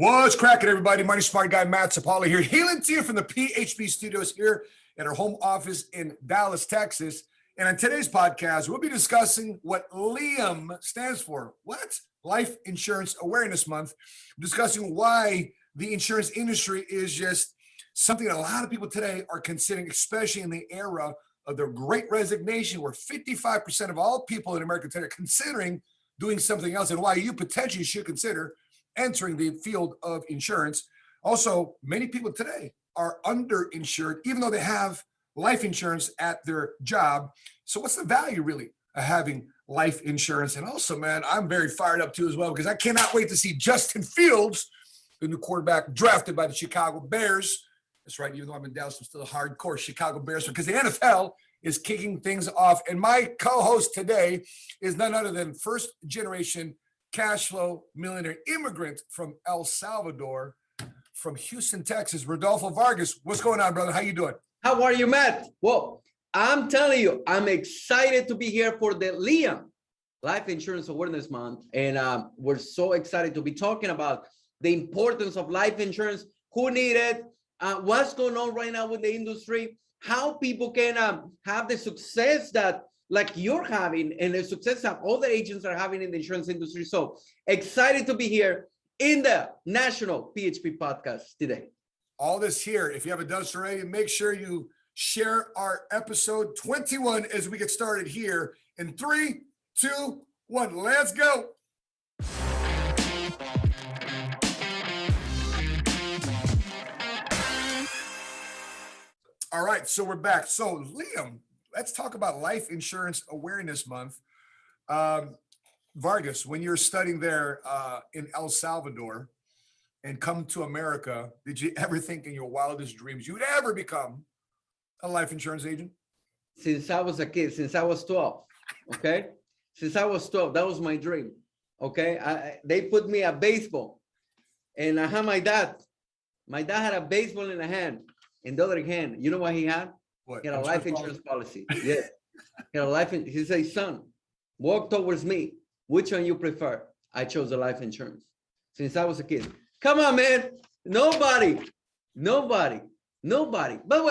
What's cracking, everybody? Money Smart Guy Matt Sapala here, hailing to you from the PHP studios here at our home office in Dallas, Texas. And on today's podcast, we'll be discussing what LIAM stands for. What? Life Insurance Awareness Month. Discussing why the insurance industry is just something that a lot of people today are considering, especially in the era of the Great Resignation, where 55% of all people in America today are considering doing something else, and why you potentially should consider entering the field of insurance. Also, many people today are underinsured, even though they have life insurance at their job. So what's the value really of having life insurance? And also, man, I'm very fired up too as well, because I cannot wait to see Justin Fields, the new quarterback drafted by the Chicago Bears. That's right, even though I'm in Dallas, I'm still a hardcore Chicago Bears, because the NFL is kicking things off. And my co-host today is none other than first generation cash flow millionaire immigrant from El Salvador, from Houston, Texas, Rodolfo Vargas. What's going on, brother? How you doing? How are you, Matt? Well, I'm telling you, I'm excited to be here for the LIAM, Life Insurance Awareness Month. And we're so excited to be talking about the importance of life insurance, who need it, what's going on right now with the industry, how people can have the success that like you're having and the success that other agents are having in the insurance industry. So excited to be here in the National PHP podcast today. All this here, if you haven't done so already, make sure you share our episode 21 as we get started here in 3, 2, 1. Let's go. All right, so we're back. So Liam, let's talk about Life Insurance Awareness Month. Vargas, when you're studying there in El Salvador and come to America, did you ever think in your wildest dreams you'd ever become a life insurance agent? Since I was a kid, since I was 12, okay? Since I was 12, that was my dream, okay? They put me at baseball, and I had my dad. My dad had a baseball in a hand. In the other hand, you know what he had? What? He had a life insurance policy. Yeah. He had a life. He said, son, walk towards me. Which one you prefer? I chose the life insurance since I was a kid. Come on, man. Nobody. But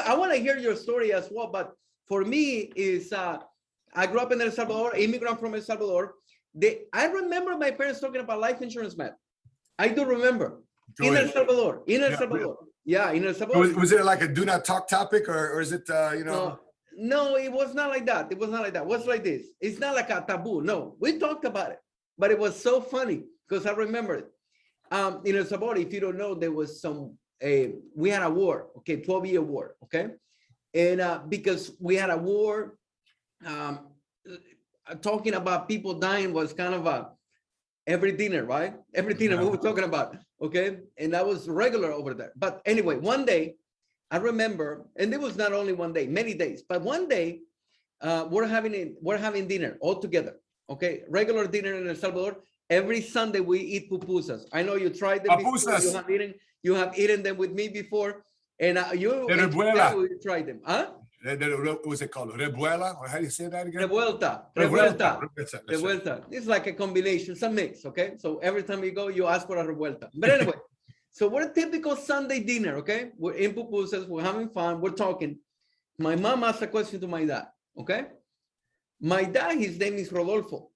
I want to hear your story as well. But for me, is I grew up in El Salvador, immigrant from El Salvador. I remember my parents talking about life insurance, Matt. I do remember. In El Salvador. In El Salvador. Yeah, in El Salvador. Was it like a do not talk topic, or is it, you know? No, it was not like that. It was not like that. What's like this? It's not like a taboo. No, we talked about it, but it was so funny because I remember it. In El Salvador, if you don't know, there was we had a war, okay, 12-year war, okay? And because we had a war, talking about people dying was kind of every dinner, right? Every dinner we were talking about, okay? And that was regular over there. But anyway, one day, I remember, and it was not only one day, many days, but one day, we're having dinner all together, okay? Regular dinner in El Salvador. Every Sunday we eat pupusas. I know you tried them before. You have eaten them with me before, and you tried them, huh? What's it called? Revuela? Or how do you say that again? Revuelta. It's like a combination, some mix, okay? So every time you go, you ask for a revuelta. But anyway, so we're a typical Sunday dinner, okay? We're in pupusas, we're having fun, we're talking. My mom asked a question to my dad, okay? My dad, his name is Rodolfo,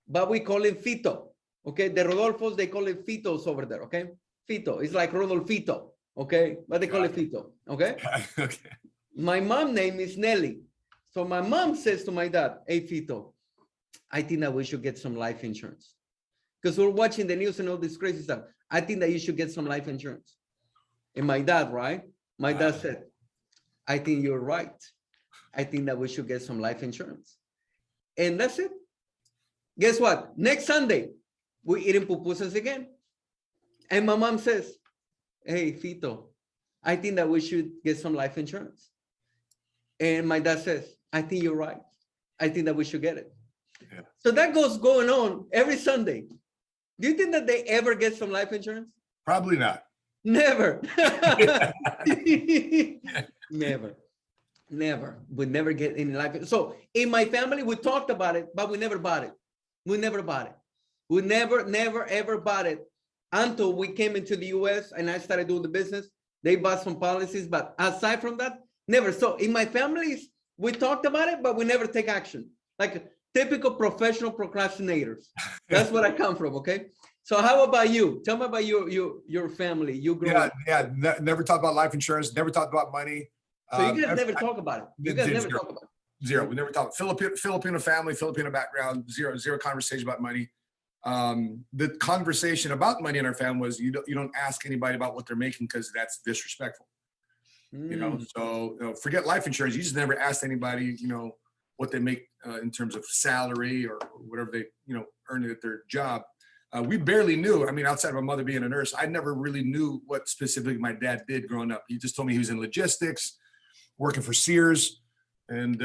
but we call him Fito, okay? The Rodolfos, they call him Fitos over there, okay? Fito, it's like Rodolfito, okay? But they call it Fito, okay? Okay. My mom name is Nelly. So my mom says to my dad, hey, Fito, I think that we should get some life insurance. Because we're watching the news and all this crazy stuff. I think that you should get some life insurance. And my dad, right? My dad said, I think you're right. I think that we should get some life insurance. And that's it. Guess what? Next Sunday, we're eating pupusas again. And my mom says, hey, Fito, I think that we should get some life insurance. And my dad says, I think you're right. I think that we should get it. Yeah. So that goes going on every Sunday. Do you think that they ever get some life insurance? Probably not. Never. Never. We never get any life. So in my family, we talked about it, but we never bought it. We never, ever bought it. until we came into the US and I started doing the business. They bought some policies, but aside from that, never. So in my families, we talked about it, but we never take action. Like typical professional procrastinators. That's what I come from. Okay. So how about you? Tell me about your family. You grew up. Never talked about life insurance. Never talked about money. So you guys never talk about it. You guys never talk about it. Zero. We never talked. Filipino family, Filipino background. Zero conversation about money. The conversation about money in our family was you don't ask anybody about what they're making because that's disrespectful. So forget life insurance. You just never asked anybody, what they make in terms of salary or whatever they, earn at their job. We barely knew. I mean, outside of my mother being a nurse, I never really knew what specifically my dad did growing up. He just told me he was in logistics, working for Sears, and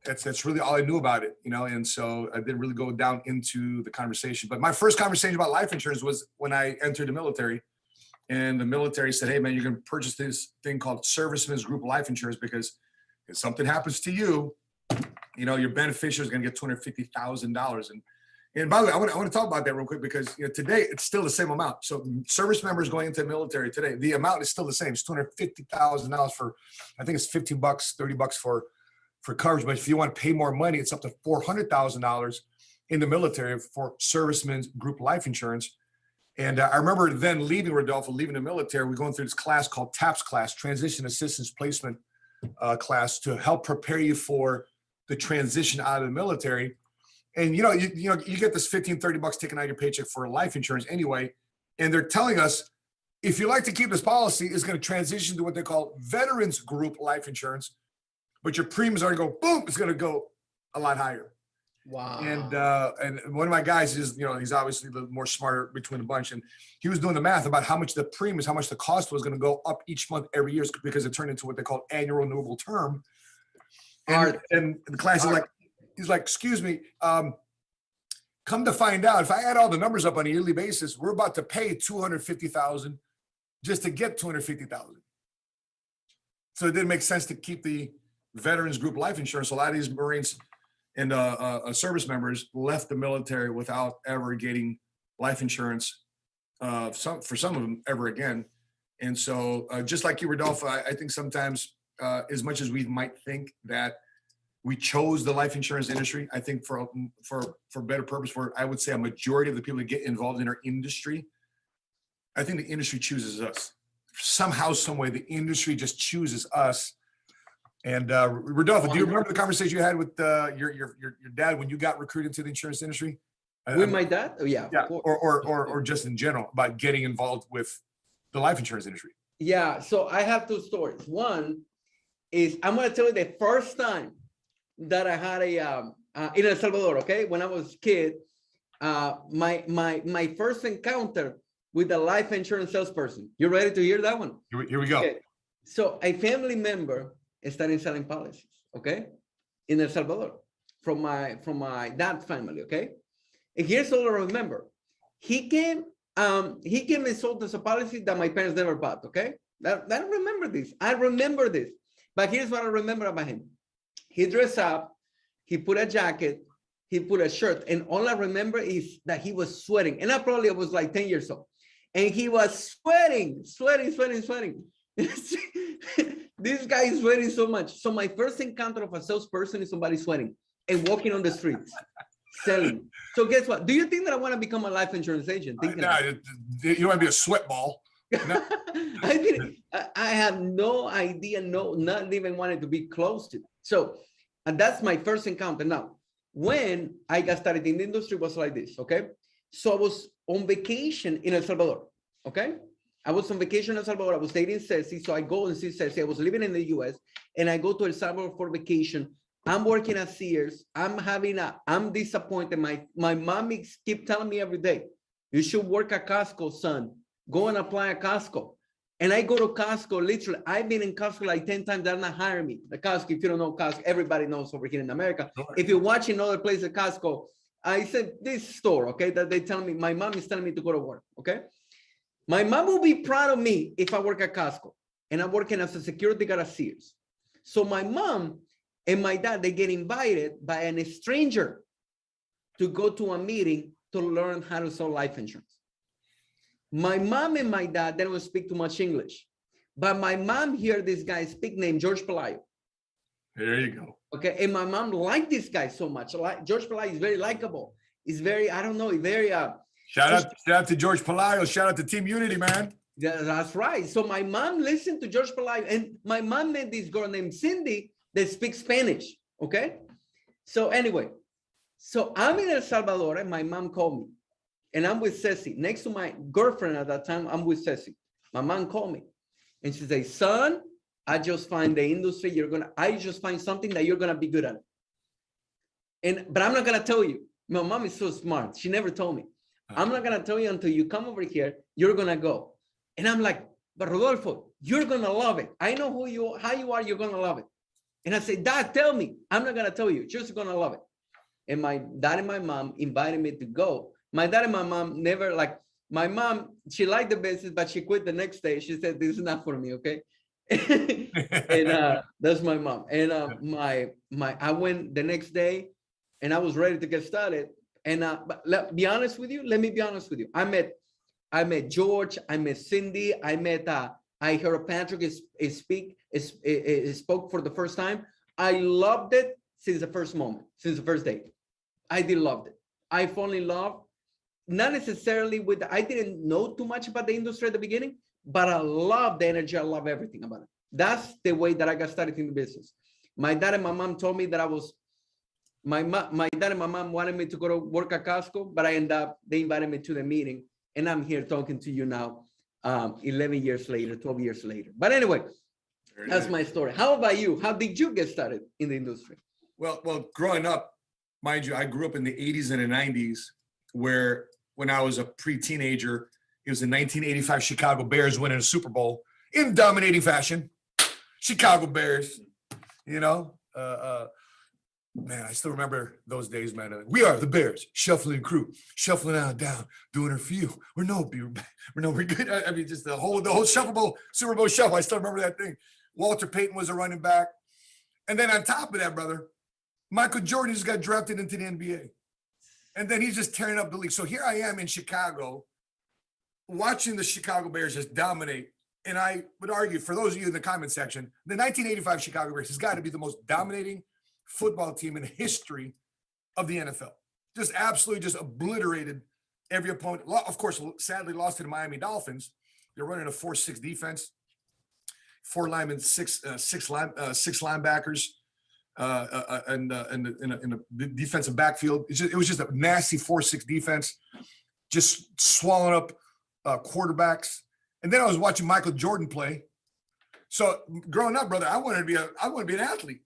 that's really all I knew about it, And so I didn't really go down into the conversation. But my first conversation about life insurance was when I entered the military. And the military said, hey, man, you're going to purchase this thing called Servicemen's Group Life Insurance because if something happens to you, your beneficiary is going to get $250,000. And by the way, I want to talk about that real quick because today it's still the same amount. So service members going into the military today, the amount is still the same. It's $250,000 for, I think it's $15, $30 for coverage. But if you want to pay more money, it's up to $400,000 in the military for Servicemen's Group Life Insurance. And I remember then leaving the military, we're going through this class called TAPS class, Transition Assistance Placement class, to help prepare you for the transition out of the military. And, you get this $15, $30 taken out of your paycheck for life insurance anyway. And they're telling us, if you like to keep this policy, it's going to transition to what they call Veterans Group Life Insurance, but your premiums are going to go, boom, it's going to go a lot higher. Wow. And one of my guys is, he's obviously the more smarter between the bunch. And he was doing the math about how much the premiums, how much the cost was going to go up each month every year because it turned into what they call annual renewable term. And the class is like, he's like, excuse me, come to find out, if I add all the numbers up on a yearly basis, we're about to pay $250,000 just to get $250,000. So it didn't make sense to keep the Veterans Group Life Insurance. A lot of these Marines and service members left the military without ever getting life insurance for some of them ever again. And so just like you, Rodolfo, I think sometimes as much as we might think that we chose the life insurance industry, I think for better purpose, for I would say a majority of the people that get involved in our industry, I think the industry chooses us. Somehow, some way, the industry just chooses us. And Rodolfo, do you remember the conversation you had with your dad when you got recruited to the insurance industry? With my dad? Oh, yeah. Or just in general about getting involved with the life insurance industry. Yeah. So I have two stories. One is I'm going to tell you the first time that I had in El Salvador. Okay, when I was a kid, my first encounter with a life insurance salesperson. You ready to hear that one? Here we go. Okay. So a family member started selling policies, okay, in El Salvador from my dad's family, okay. And here's all I remember: he came and sold us a policy that my parents never bought, okay. I remember this, but here's what I remember about him: he dressed up, he put a jacket, he put a shirt, and all I remember is that he was sweating, and I probably was like 10 years old, and he was sweating. This guy is sweating so much. So my first encounter of a salesperson is somebody sweating and walking on the streets selling. So guess what? Do you think that I want to become a life insurance agent? You want to be a sweat ball? No. I have no idea, not even wanted to be close to. So, and that's my first encounter. Now, when I got started in the industry, was like this, okay? So I was on vacation in El Salvador, okay? I was on vacation in El Salvador. I was dating Ceci, so I go and see Ceci. I was living in the US, and I go to El Salvador for vacation. I'm working at Sears. I'm disappointed. My mom keep telling me every day, you should work at Costco, son. Go and apply at Costco. And I go to Costco, literally. I've been in Costco like 10 times. They're not hiring me. The Costco, if you don't know Costco, everybody knows over here in America. Sure. If you're watching other places at Costco, I said this store, okay, that they tell me, my mom is telling me to go to work, okay? My mom will be proud of me if I work at Costco and I'm working as a security guard at Sears. So my mom and my dad, they get invited by a stranger to go to a meeting to learn how to sell life insurance. My mom and my dad, they don't speak too much English. But my mom heard this guy speak named George Pelayo. There you go. Okay. And my mom liked this guy so much. Like George Pelayo is very likable. He's very, I don't know, very Shout out to George Pelayo. Shout out to Team Unity, man. Yeah, that's right. So my mom listened to George Pelayo, and my mom met this girl named Cindy that speaks Spanish. Okay. So anyway, so I'm in El Salvador, and my mom called me, and I'm with Ceci next to my girlfriend at that time. I'm with Ceci. My mom called me, and she said, "Son, I just find the industry I just find something that you're gonna be good at." But I'm not gonna tell you. My mom is so smart. She never told me. I'm not gonna tell you until you come over here. You're gonna go. And I'm like, "But Rodolfo, you're gonna love it. I know how you are. You're gonna love it." And I said, "Dad, tell me." "I'm not gonna tell you. Just gonna love it." And my dad and my mom invited me to go. My dad and my mom never my mom, she liked the business, but she quit the next day. She said, "This is not for me." Okay. And that's my mom. And I went the next day, and I was ready to get started. And but let me be honest with you. I met George. I met Cindy. I heard Patrick spoke for the first time. I loved it since the first moment, since the first day. I did loved it. I fell in love, not necessarily I didn't know too much about the industry at the beginning, but I love the energy. I love everything about it. That's the way that I got started in the business. My dad and my mom told me that my dad and my mom wanted me to go to work at Costco, but they invited me to the meeting, and I'm here talking to you now, 11 years later, 12 years later. But anyway, that's my story. How about you? How did you get started in the industry? Well, growing up, mind you, I grew up in the 80s and the 90s, where when I was a pre-teenager, it was the 1985 Chicago Bears winning a Super Bowl in dominating fashion. Chicago Bears, man, I still remember those days, man. We are the Bears, shuffling crew, shuffling on down, doing our few. We're good. I mean, just the whole Super Bowl shuffle. I still remember that thing. Walter Payton was a running back. And then on top of that, brother, Michael Jordan just got drafted into the NBA. And then he's just tearing up the league. So here I am in Chicago, watching the Chicago Bears just dominate. And I would argue, for those of you in the comment section, the 1985 Chicago Bears has got to be the most dominating football team in the history of the NFL. Just absolutely just obliterated every opponent. Of course, sadly lost to the Miami Dolphins. They're running a 4-6 defense, 4 linemen, six linebackers, and in a defensive backfield. It was just a nasty 4-6 defense, just swallowing up quarterbacks. And then I was watching Michael Jordan play. So growing up, brother, I wanted to be an athlete.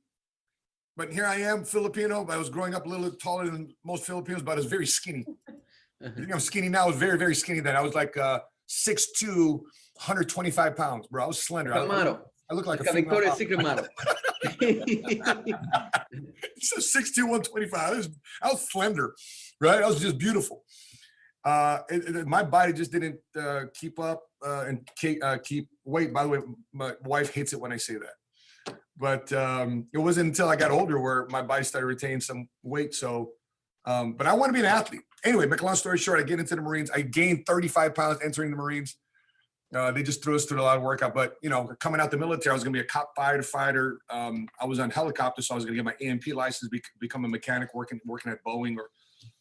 But here I am, Filipino. I was growing up a little taller than most Filipinos, but I was very skinny. You think I'm skinny now? I was very, very skinny then. I was like 6'2", 125 pounds, bro. I was slender. I look like a Victoria's Secret model. So 6'2", 125. I was slender, right? I was just beautiful. My body just didn't keep up and keep weight. By the way, my wife hates it when I say that. But it wasn't until I got older where my body started retaining some weight. So, but I want to be an athlete. Anyway, make a long story short, I get into the Marines. I gained 35 pounds entering the Marines. They just threw us through a lot of workout. But, coming out the military, I was going to be a cop firefighter. I was on helicopter, so I was going to get my AMP license, become a mechanic working at Boeing, or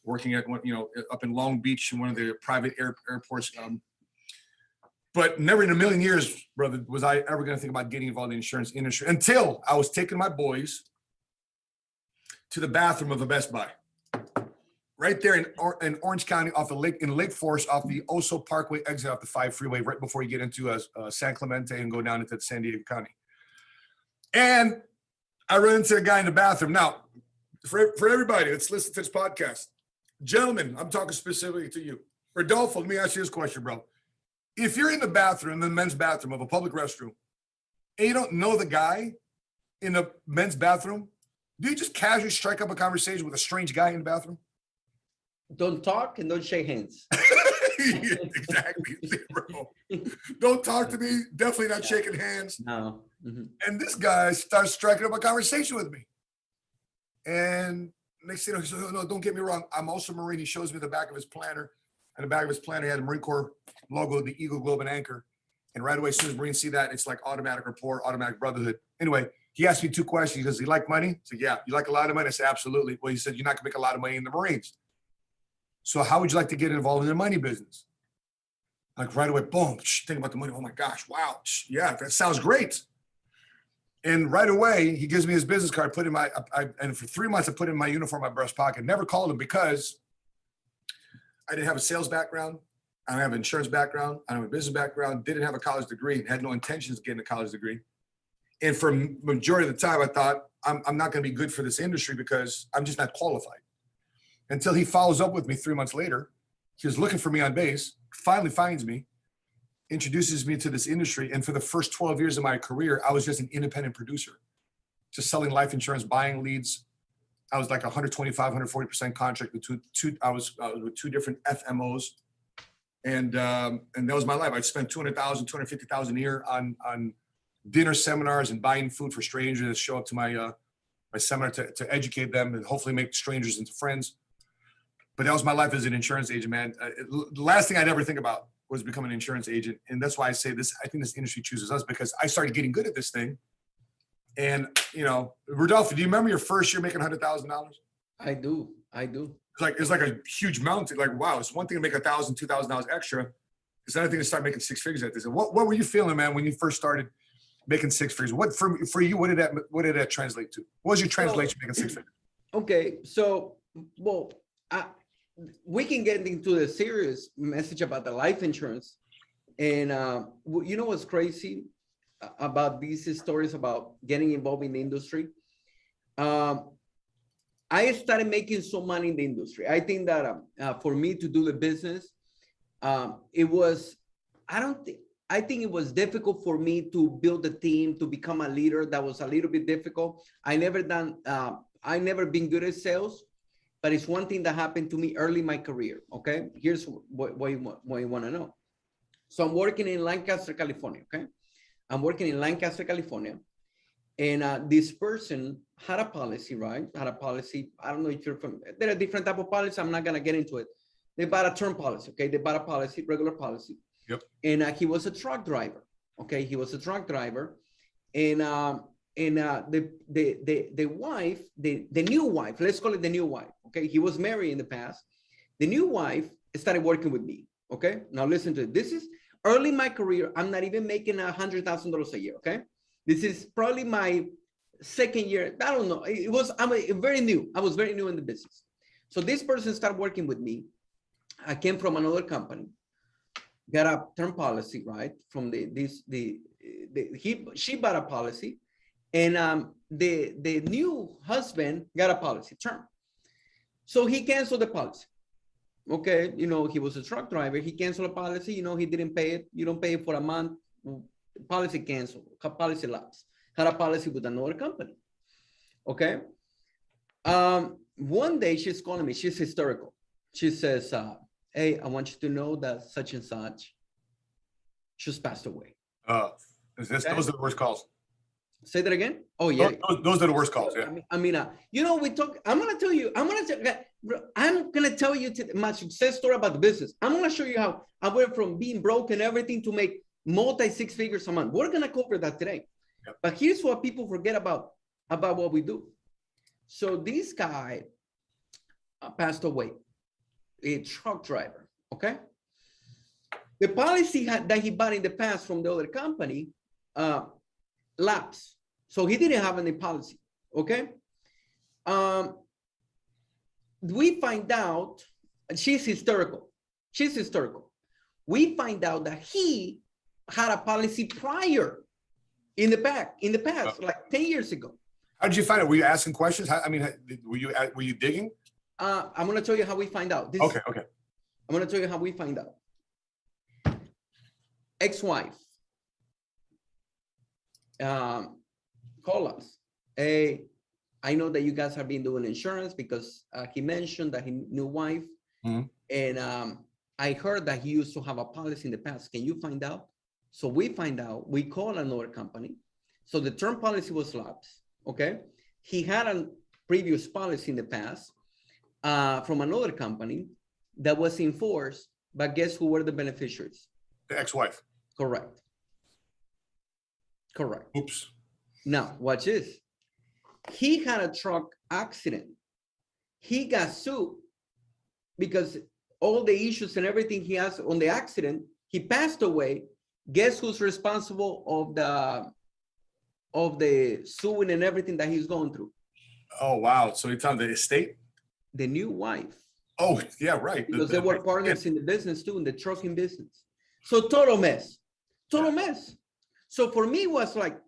working at, up in Long Beach in one of the private airports. But never in a million years, brother, was I ever going to think about getting involved in the insurance industry until I was taking my boys to the bathroom of a Best Buy. Right there in Orange County, in Lake Forest, off the Oso Parkway exit off the 5 freeway, right before you get into San Clemente and go down into San Diego County. And I run into a guy in the bathroom. Now, for everybody that's listening to this podcast, gentlemen, I'm talking specifically to you. Rodolfo, let me ask you this question, bro. If you're in the bathroom, the men's bathroom of a public restroom, and you don't know the guy in the men's bathroom, do you just casually strike up a conversation with a strange guy in the bathroom? Don't talk and don't shake hands. Exactly, bro. Don't talk to me. Definitely not shaking hands. No. Mm-hmm. And this guy starts striking up a conversation with me. And next thing you know, he says, "No, don't get me wrong. I'm also Marine." He shows me the back of his planner. On the back of his planner, he had a Marine Corps logo, the Eagle, Globe, and Anchor. And right away, as soon as Marines see that, it's like automatic rapport, automatic brotherhood. Anyway, he asked me 2 questions. He goes, "You like money?" I said, "Yeah." "You like a lot of money?" I said, "Absolutely." "Well," he said, "you're not gonna make a lot of money in the Marines. So how would you like to get involved in the money business?" Like right away, boom, think about the money. Oh my gosh, wow. Yeah, that sounds great. And right away, he gives me his business card, put in my, and for 3 months, I put it in my uniform, my breast pocket. Never called him because I didn't have a sales background. I don't have an insurance background. I don't have a business background. Didn't have a college degree. Had no intentions of getting a college degree. And for majority of the time, I thought I'm not going to be good for this industry because I'm just not qualified. Until he follows up with me 3 months later. He was looking for me on base, finally finds me, introduces me to this industry. And for the first 12 years of my career, I was just an independent producer, just selling life insurance, buying leads. I was like 125, 140% contract with I was with 2 different FMOs. And that was my life. I'd spend $200,000, $250,000 a year on dinner seminars and buying food for strangers that show up to my seminar to educate them and hopefully make strangers into friends. But that was my life as an insurance agent, man. The last thing I'd ever think about was becoming an insurance agent. And that's why I say this, I think this industry chooses us because I started getting good at this thing. And, Rodolfo, do you remember your first year making $100,000? I do. It's like a huge mountain. Like, wow, it's one thing to make $1,000, $2,000 extra. It's another thing to start making 6 figures at this. And what were you feeling, man, when you first started making 6 figures? What for you? What did that translate to? What was your translation making 6 figures? Okay, so we can get into the serious message about the life insurance, and you know what's crazy about these stories about getting involved in the industry? I started making some money in the industry. I think that for me to do the business, I think it was difficult for me to build a team, to become a leader. That was a little bit difficult. I never been good at sales, but it's one thing that happened to me early in my career. Okay, here's what you want to know. So I'm working in Lancaster, California. Okay, I'm working in Lancaster, California. And this person had a policy, right? Had a policy. I don't know if you're from, there are different type of policies. I'm not going to get into it. They bought a term policy. Okay. They bought a policy, regular policy. Yep. And he was a truck driver. Okay. He was a truck driver. And the wife, the new wife, let's call it the new wife. Okay. He was married in the past. The new wife started working with me. Okay. Now listen to it. This is early in my career. I'm not even making $100,000 a year. Okay. This is probably my second year. I don't know. I'm very new. I was very new in the business. So this person started working with me. I came from another company, got a term policy, right? From she bought a policy, and the new husband got a policy term. So he canceled the policy. Okay, he was a truck driver. He canceled a policy. He didn't pay it. You don't pay it for a month. Policy canceled, policy lapse, had a policy with another company. Okay. One day she's calling me, she's hysterical. She says, "Hey, I want you to know that such and such just passed away." Those are the worst calls. Say that again. Oh yeah. Those are the worst calls. Yeah. We talk, I'm going to tell you my success story about the business. I'm going to show you how I went from being broke and everything to make multi-6 figures a month. We're going to cover that today. Yep. But here's what people forget about what we do. So this guy passed away, a truck driver. Okay. The policy that he bought in the past from the other company lapsed. So he didn't have any policy. Okay. We find out, she's hysterical. We find out that he had a policy prior in the past, like 10 years ago. How did you find it? Were you asking questions? Were you digging? I'm going to tell you how we find out. Okay. I'm going to tell you how we find out. Ex-wife call us. Hey, I know that you guys have been doing insurance because he mentioned that he new wife. Mm-hmm. And I heard that he used to have a policy in the past. Can you find out? So we find out, we call another company. So the term policy was lapsed, okay? He had a previous policy in the past from another company that was enforced But guess who were the beneficiaries? The ex-wife. Correct. Oops. Now, watch this. He had a truck accident. He got sued because all the issues and everything he has on the accident, he passed away. Guess who's responsible of the suing and everything that he's going through? Oh, wow. So it's on the estate? The new wife. Oh, yeah, right. Because they were partners in the business too, in the trucking business. So total mess. So for me, it was like,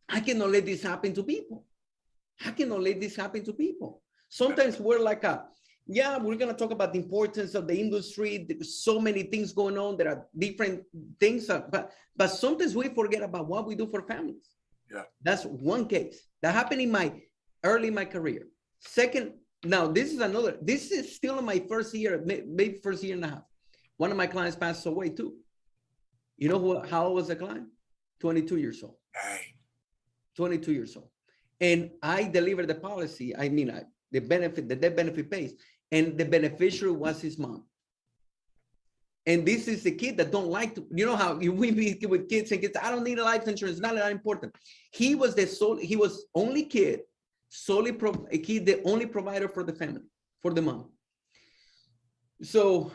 I cannot let this happen to people. Sometimes we're like we're going to talk about the importance of the industry. There's so many things going on. There are different things, but sometimes we forget about what we do for families. Yeah. That's one case that happened in early in my career. Second, now this is still in my first year, maybe first year and a half. One of my clients passed away too. You know how old was the client? 22 years old. Dang. 22 years old. And I delivered the policy. I mean, the death benefit pays. And the beneficiary was his mom. And this is the kid that don't like to, you know how we be with kids and kids, I don't need a life insurance, not that important. He was only kid, the only provider for the family, for the mom. So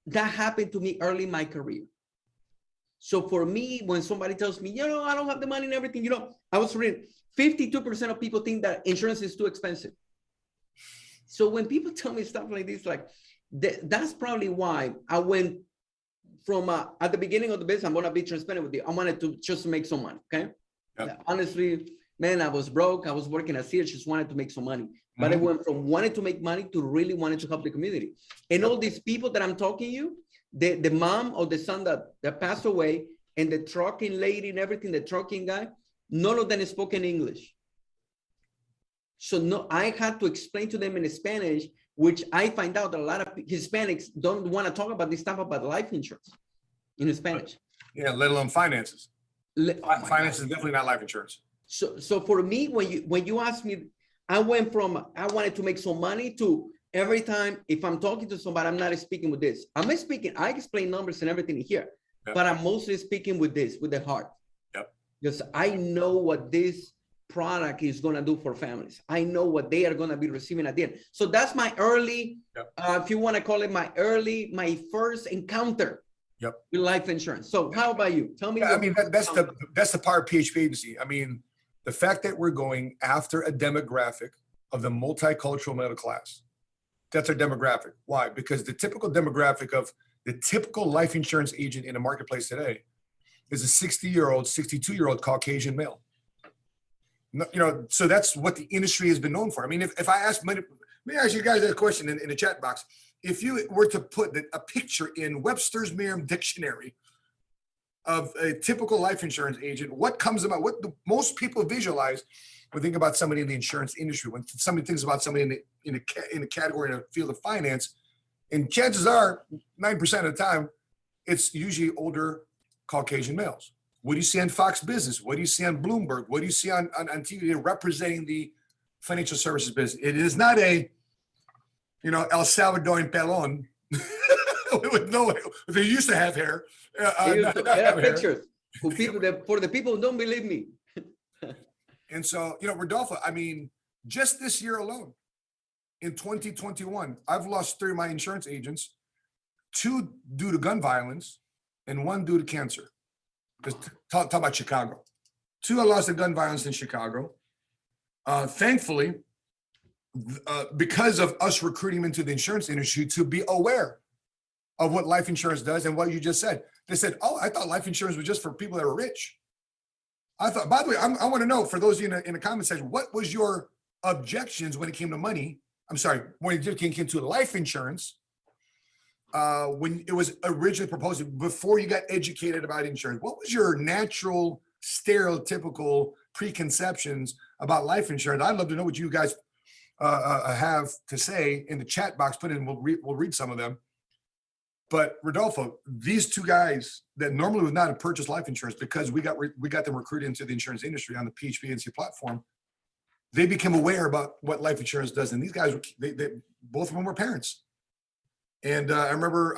that happened to me early in my career. So for me, when somebody tells me, I don't have the money and everything, I was reading 52% of people think that insurance is too expensive. So when people tell me stuff like this, like that's probably why I went from at the beginning of the business, I'm going to be transparent with you. I wanted to just make some money. Okay. Yep. Honestly, man, I was broke. I was working at Sears, just wanted to make some money. But I went from wanting to make money to really wanting to help the community. And all these people that I'm talking to you, the mom or the son that passed away, and the trucking lady and everything, the trucking guy, none of them spoke in English. So no, I had to explain to them in Spanish, which I find out that a lot of Hispanics don't want to talk about this stuff about life insurance in Spanish. Yeah, let alone finances. Finance is definitely not life insurance. So for me, when you ask me, I went from I wanted to make some money to every time if I'm talking to somebody, I'm not speaking with this. I explain numbers and everything here, but I'm mostly speaking with the heart. Yep. Because I know what this product is going to do for families. I know what they are going to be receiving at the end. So that's my early, if you want to call it my first encounter with life insurance. So how about you? Tell me. I mean, that's the power of PHP agency. I mean, the fact that we're going after a demographic of the multicultural middle class, that's our demographic. Why? Because the typical demographic of the typical life insurance agent in the marketplace today is a 60-year-old, 62-year-old Caucasian male. So that's what the industry has been known for. I mean, if I ask, let me ask you guys a question in the chat box. If you were to put a picture in Webster's Merriam Dictionary of a typical life insurance agent, what comes about? What the most people visualize when think about somebody in the insurance industry, when somebody thinks about somebody in a category in a field of finance, and chances are 9% of the time, it's usually older Caucasian males. What do you see on Fox Business? What do you see on Bloomberg? What do you see on TV representing the financial services business? It is not a, El Salvadorian pelon with no, they used to have hair. Have pictures for the people who don't believe me. And so, Rodolfo, I mean, just this year alone, in 2021, I've lost 3 of my insurance agents, 2 due to gun violence and 1 due to cancer. Just talk about Chicago. 2 I lost to gun violence in Chicago. Thankfully, because of us recruiting them into the insurance industry to be aware of what life insurance does and what you just said. They said, "Oh, I thought life insurance was just for people that were rich." I thought, by the way, I want to know for those of you in the comment section, what was your objections when it came to money? I'm sorry, when it came to life insurance, when it was originally proposed, before you got educated about insurance, what was your natural, stereotypical preconceptions about life insurance? I'd love to know what you guys have to say in the chat box. Put in, we'll read some of them. But Rodolfo, these 2 guys that normally would not have purchased life insurance because we got them recruited into the insurance industry on the PHP platform, they became aware about what life insurance does. And these guys, they both of them were parents. And I remember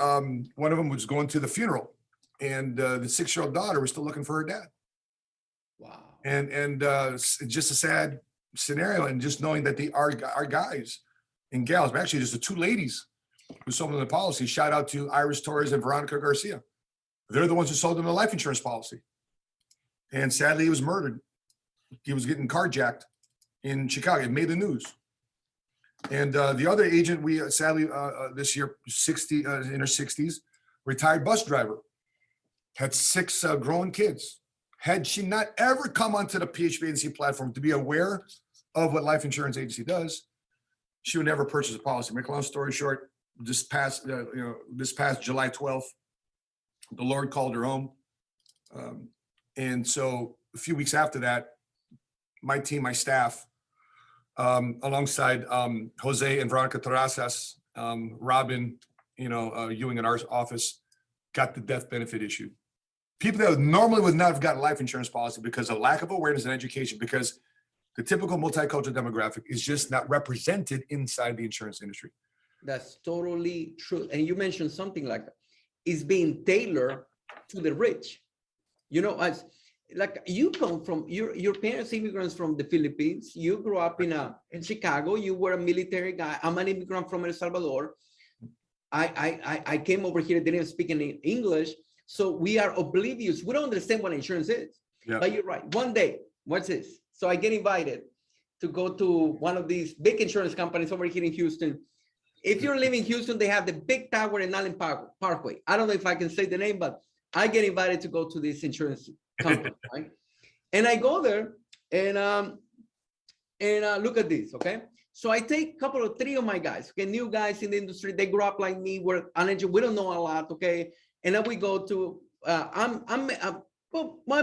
one of them was going to the funeral, and the 6-year-old daughter was still looking for her dad. Wow. And just a sad scenario, and just knowing that they are our guys and gals, but actually just the two ladies who sold them the policy. Shout out to Iris Torres and Veronica Garcia. They're the ones who sold them the life insurance policy. And sadly, he was murdered. He was getting carjacked in Chicago. It made the news. And the other agent, we sadly this year, 60 in her 60s, retired bus driver, had 6 grown kids. Had she not ever come onto the PHP agency platform to be aware of what life insurance agency does, she would never purchase a policy. Make a long story short, this past July 12th, the Lord called her home. And so a few weeks after that, my team, my staff, alongside Jose and Veronica Terrazas, Robin, Ewing in our office, got the death benefit issued. People that normally would not have gotten life insurance policy because of lack of awareness and education, because the typical multicultural demographic is just not represented inside the insurance industry. That's totally true. And you mentioned something like it's being tailored to the rich. As like you come from your parents, immigrants from the Philippines. You grew up in Chicago. You were a military guy. I'm an immigrant from El Salvador. I came over here, didn't speak in English. So we are oblivious. We don't understand what insurance is. Yeah. But you're right. One day, what's this? So I get invited to go to one of these big insurance companies over here in Houston. If you're living in Houston, they have the big tower in Allen Parkway. I don't know if I can say the name, but I get invited to go to this insurance company, right? And I go there and look at this, okay? So I take three of my guys, okay, new guys in the industry. They grew up like me. We're uneducated. We don't know a lot, okay? And then we go to, I'm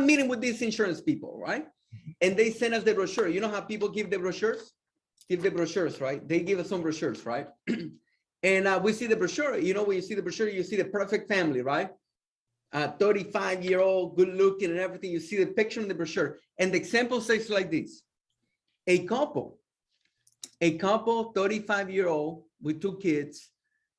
meeting with these insurance people, right? And they send us the brochure. You know how people give the brochures? Give the brochures, right? They give us some brochures, right? And we see the brochure. When you see the brochure, you see the perfect family, right? 35-year-old, good looking and everything. You see the picture in the brochure. And the example says like this. A couple, 35-year-old with 2 kids,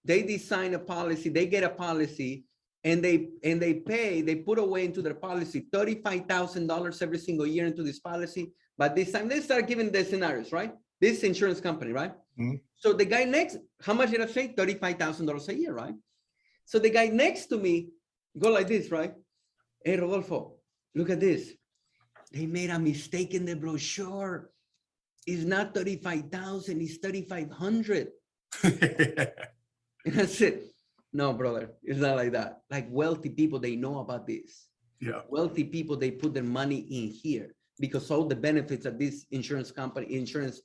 they design a policy, they get a policy, and they put away into their policy $35,000 every single year into this policy. But this time they start giving the scenarios, right? This insurance company, right? Mm-hmm. So the guy next, how much did I say? $35,000 a year, right? So the guy next to me go like this, right? Hey, Rodolfo, look at this. They made a mistake in the brochure. It's not 35,000, it's 3,500. And I said, no, brother, it's not like that. Like wealthy people, they know about this. Yeah. Wealthy people, they put their money in here because all the benefits that this insurance company, insurance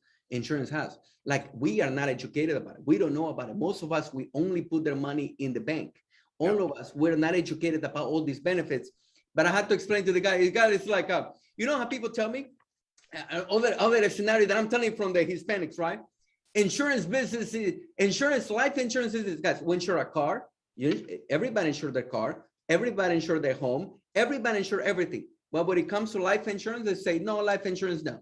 has. Like we are not educated about it. We don't know about it. Most of us, we only put their money in the bank. All of us, we're not educated about all these benefits. But I had to explain to the guy, it's like, you know how people tell me? Other scenario that I'm telling from the Hispanics, right? Insurance business, life insurance is, guys, we insure a car. Everybody insure their car. Everybody insure their home. Everybody insure everything. But when it comes to life insurance, they say, no, life insurance, no.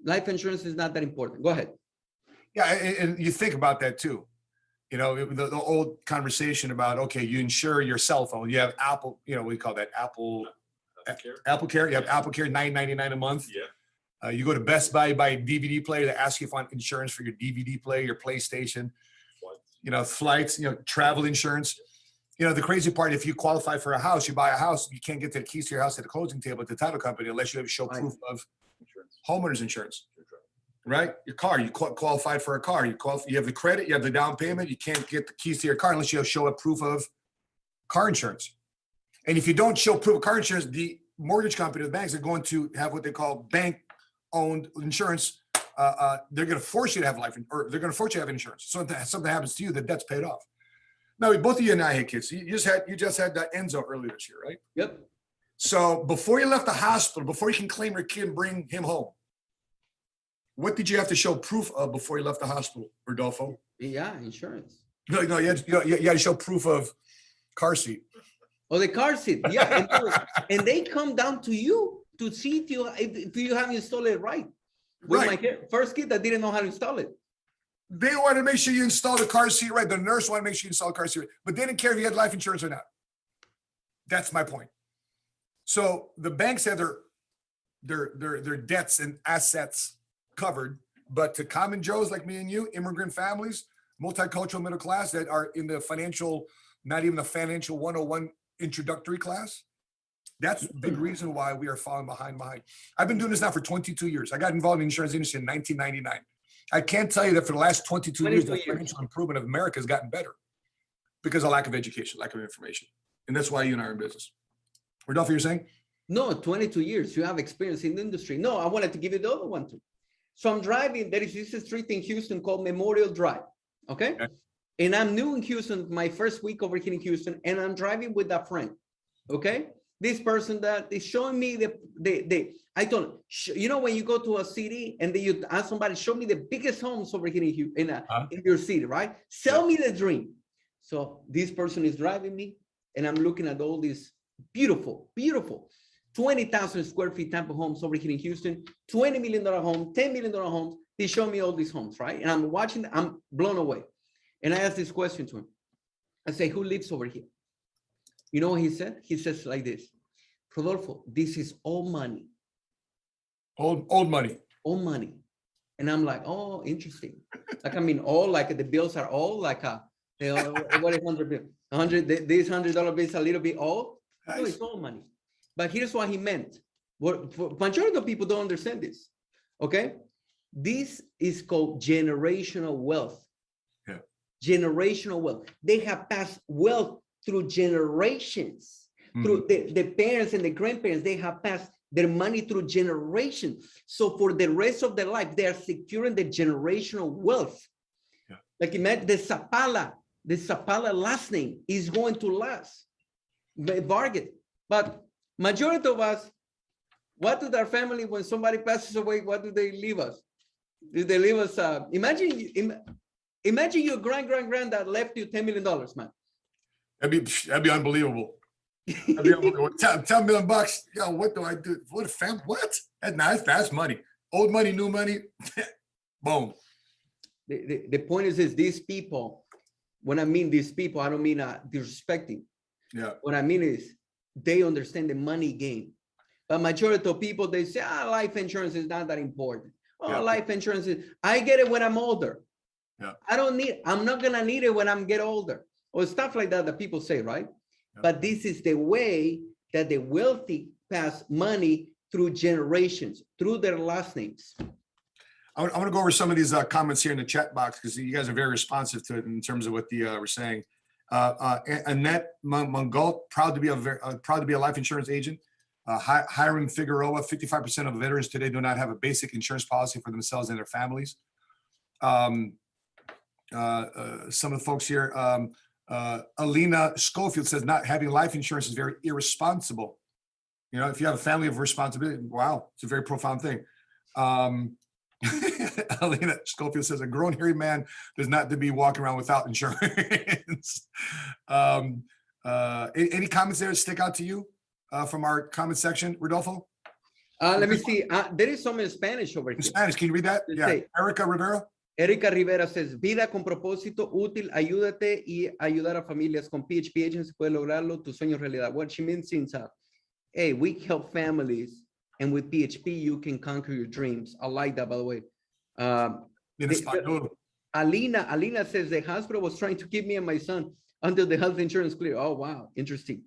Life insurance is not that important. Go ahead. Yeah, and you think about that too. The old conversation about, okay, you insure your cell phone. You have Apple, we call that Apple Care. You have Apple Care, $9.99 a month. Yeah. You go to Best Buy, buy a DVD player. They ask you if you want insurance for your DVD player, your PlayStation, flights, travel insurance. The crazy part, if you qualify for a house, you buy a house, you can't get the keys to your house at the closing table at the title company unless you have show proof of homeowner's insurance. Right? Your car, you qualified for a car. You have the credit, you have the down payment. You can't get the keys to your car unless you show a proof of car insurance. And if you don't show proof of car insurance, the mortgage company, the banks are going to have what they call bank-owned insurance. They're going to force you to have they're going to force you to have insurance. So if something happens to you, the debt's paid off. Now, both of you and I had kids. You just had Enzo earlier this year, right? Yep. So before you left the hospital, before you can claim your kid and bring him home, what did you have to show proof of before you left the hospital, Rodolfo? Yeah, insurance. No, you had to show proof of car seat. Oh, the car seat. Yeah, and they come down to you to see if you have installed it right. With my first kid, I didn't know how to install it. They want to make sure you install the car seat right. The nurse wanted to make sure you install the car seat right, but they didn't care if you had life insurance or not. That's my point. So the banks have their debts and assets covered, but to common Joes like me and you, immigrant families, multicultural middle class that are in the financial, not even the financial 101 introductory class, that's a big reason why we are falling behind. I've been doing this now for 22 years. I got involved in the insurance industry in 1999. I can't tell you that for the last 22 years, the financial improvement of America has gotten better because of lack of education, lack of information. And that's why you and I are in business. Rodolfo, you're saying? No, 22 years. You have experience in the industry. No, I wanted to give you the other one too. So I'm driving. There is this street in Houston called Memorial Drive. Okay. And I'm new in Houston, my first week over here in Houston, and I'm driving with a friend. Okay. This person that is showing me I told him, you know, when you go to a city and then you ask somebody, show me the biggest homes over here in your city, right? Sell me the dream. So this person is driving me and I'm looking at all these beautiful, 20,000 square feet type of homes over here in Houston, $20 million home, $10 million homes. They show me all these homes, right? And I'm watching, I'm blown away. And I asked this question to him. I say, who lives over here? You know what he said? He says like this, Rodolfo, this is all money. Old money. All money. And I'm like, oh, interesting. Like, I mean, all like the bills are all like what is 100 bill? 100, this $100 bill is a little bit old. Nice. No, it's all money. But here's what he meant. What majority of people don't understand this. Okay. This is called generational wealth. Yeah. Generational wealth. They have passed wealth through generations, through the parents and the grandparents. They have passed their money through generations. So for the rest of their life, they are securing the generational wealth. Yeah. Like imagine the Zapala last name is going to last. Bargain. But majority of us, what do our family, when somebody passes away, what do they leave us? Do they leave us? Imagine your granddad left you $10 million, man. That'd be unbelievable. That'd be unbelievable. $10 million. Yo, what do I do? What fam? What? That's money. Old money, new money. Boom. The point is this: these people. When I mean these people, I don't mean disrespecting. Yeah. What I mean is they understand the money game. But majority of people, they say, life insurance is not that important. Life insurance is. I get it when I'm older. Yeah. I'm not gonna need it when I'm get older. Or stuff like that people say, right? Yep. But this is the way that the wealthy pass money through generations, through their last names. I want to go over some of these comments here in the chat box because you guys are very responsive to it in terms of what we're saying. Annette Mongol, proud to be a life insurance agent. Hiram Figueroa, 55% of veterans today do not have a basic insurance policy for themselves and their families. Some of the folks here. Alina Schofield says not having life insurance is very irresponsible. You know, if you have a family of responsibility, wow, it's a very profound thing. Alina Schofield says a grown hairy man does not to be walking around without insurance. Any comments there that stick out to you from our comment section, Rodolfo? Let me see. There is some in Spanish over here. In Spanish, can you read that? Yeah. Erica Rivera. Erika Rivera says, vida con propósito útil, ayúdate y ayudar a familias con PHP agency puede lograrlo, tu sueño realidad. What she means is, hey, we help families, and with PHP, you can conquer your dreams. I like that, by the way. Alina says, the hospital was trying to keep me and my son until the health insurance clear. Oh, wow. Interesting.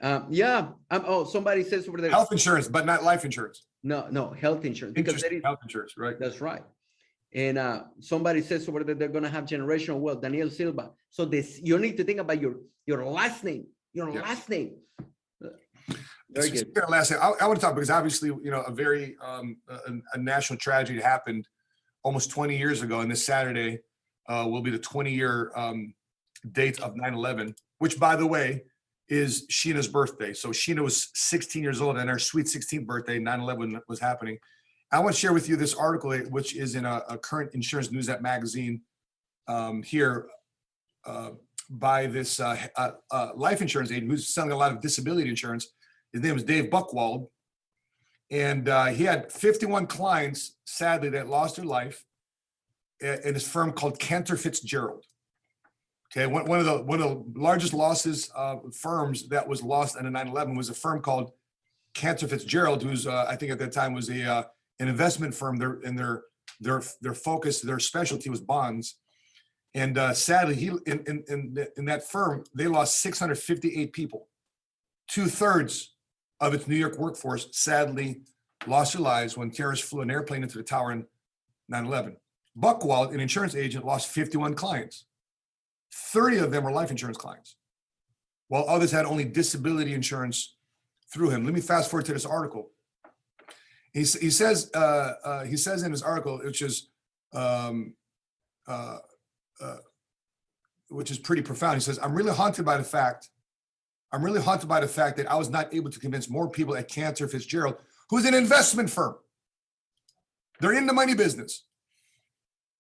Somebody says over there. Health insurance, but not life insurance. No, health insurance. Because that is, health insurance, right? That's right. And somebody says over there they're going to have generational wealth. Daniel Silva. So you need to think about your last name. Last name. Very good. Last name. I want to talk because obviously, you know, a very a national tragedy happened almost 20 years ago, and this Saturday will be the 20-year date of 9/11, which, by the way, is Sheena's birthday. So Sheena was 16 years old, and her sweet 16th birthday, 9/11 was happening. I want to share with you this article, which is in a current Insurance News App magazine here by this life insurance agent who's selling a lot of disability insurance. His name is Dave Buchwald. And he had 51 clients, sadly, that lost their life. in his firm called Cantor Fitzgerald. Okay, one of the largest losses firms that was lost in the 9/11 was a firm called Cantor Fitzgerald, who's I think at that time was an investment firm. Their focus, their specialty was bonds. And sadly, in that firm, they lost 658 people. 2/3 of its New York workforce sadly lost their lives when terrorists flew an airplane into the tower in 9/11. Buchwald, an insurance agent, lost 51 clients. 30 of them were life insurance clients, while others had only disability insurance through him. Let me fast forward to this article. He says in his article, which is pretty profound. He says, I'm really haunted by the fact that I was not able to convince more people at Cantor Fitzgerald, who's an investment firm. They're in the money business.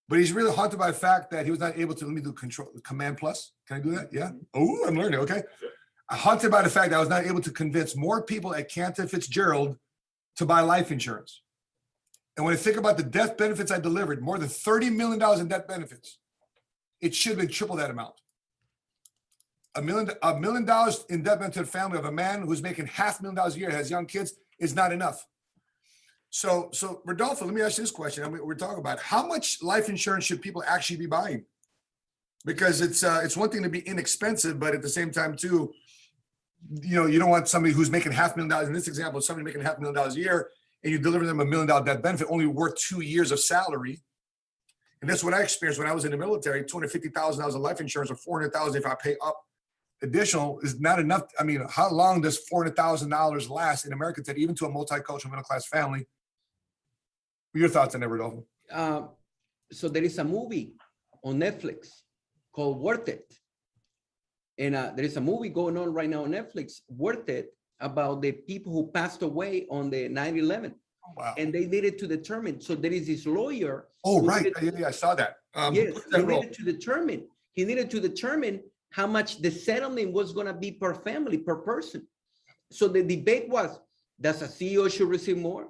But he's really haunted by the fact that he was not able to, let me do Command Plus. Can I do that? Yeah. Oh, I'm learning. Okay. Haunted by the fact that I was not able to convince more people at Cantor Fitzgerald to buy life insurance. And when I think about the death benefits I delivered, more than $30 million in death benefits, it should have been triple that amount. $1 million in death benefit to the family of a man who's making $500,000 a year, has young kids, is not enough. So Rodolfo, let me ask you this question. I mean, we're talking about how much life insurance should people actually be buying? Because it's one thing to be inexpensive, but at the same time too, you don't want somebody who's making $500,000. In this example, somebody making $500,000 a year, and you deliver them $1 million death benefit, only worth 2 years of salary. And that's what I experienced when I was in the military. $250,000 of life insurance, or $400,000 if I pay up additional is not enough. I mean, how long does $400,000 last in America today, even to a multicultural middle-class family? What are your thoughts on that, Rodolfo? So there is a movie on Netflix called Worth It. And there is a movie going on right now on Netflix, Worth It, about the people who passed away on the 9/11. Oh, wow. And they needed to determine. So there is this lawyer. Oh, right. Yeah, I saw that. Yes, he needed to determine how much the settlement was going to be per family, per person. So the debate was, does a CEO should receive more?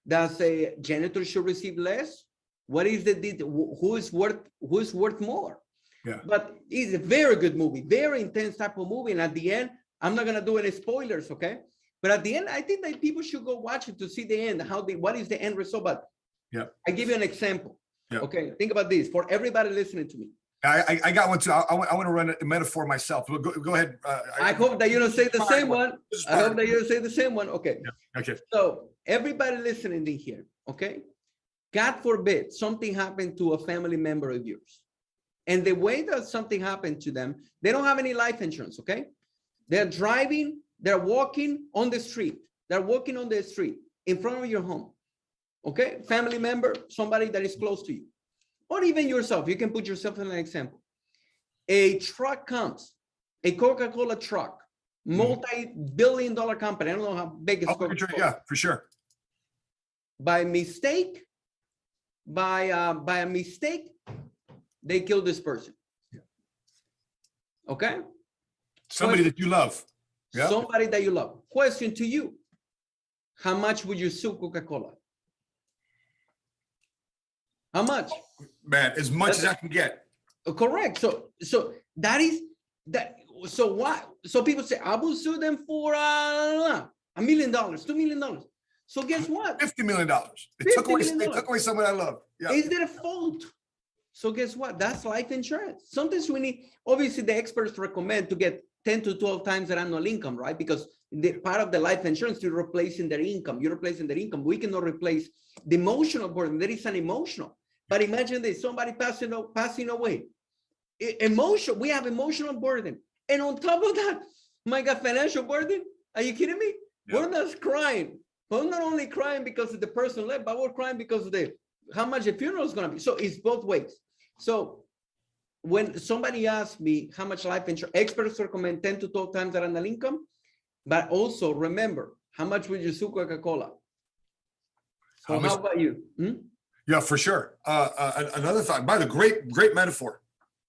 Does a janitor should receive less? What is who is worth more? Yeah. But it's a very good movie, very intense type of movie. And at the end, I'm not gonna do any spoilers, okay? But at the end, I think that people should go watch it to see the end, what is the end result. But yeah, I give you an example. Yeah. Okay, think about this for everybody listening to me. I got one too. I want to run a metaphor myself. Go ahead. I hope that you don't say the same one. I hope that you don't say the same one. Okay. Yeah. Okay. So everybody listening in here, okay? God forbid something happened to a family member of yours. And the way that something happened to them, they don't have any life insurance, okay? They're driving, they're walking on the street. They're walking on the street in front of your home, okay? Family member, somebody that is close to you. Or even yourself, you can put yourself in an example. A truck comes, a Coca-Cola truck, multi-billion-dollar company. I don't know how big it's Coca-Cola. Yeah, for sure. By mistake, they killed this person. Yeah. Okay? Somebody that you love. Yeah. Somebody that you love. Question to you. How much would you sue Coca-Cola? How much? Man, as much as I can get. Correct. So that is that. So what? So people say I will sue them for $1 million, $2 million. So guess what? $50 million. They took away someone I love. Yeah. Is their fault? So guess what? That's life insurance. Sometimes we need. Obviously, the experts recommend to get 10 to 12 times their annual income, right? Because the part of the life insurance, you're replacing their income. You're replacing their income. We cannot replace the emotional burden. There is an emotional. But imagine this, somebody passing away. Emotion, we have emotional burden. And on top of that, my God, financial burden? Are you kidding me? Yeah. We're not crying. We're not only crying because of the person left, but we're crying because of how much the funeral is going to be. So it's both ways. So when somebody asks me how much life insurance, experts recommend 10 to 12 times their annual income. But also remember, how much would you sue Coca-Cola? So how about you? Yeah, for sure. Another thought, by the great metaphor,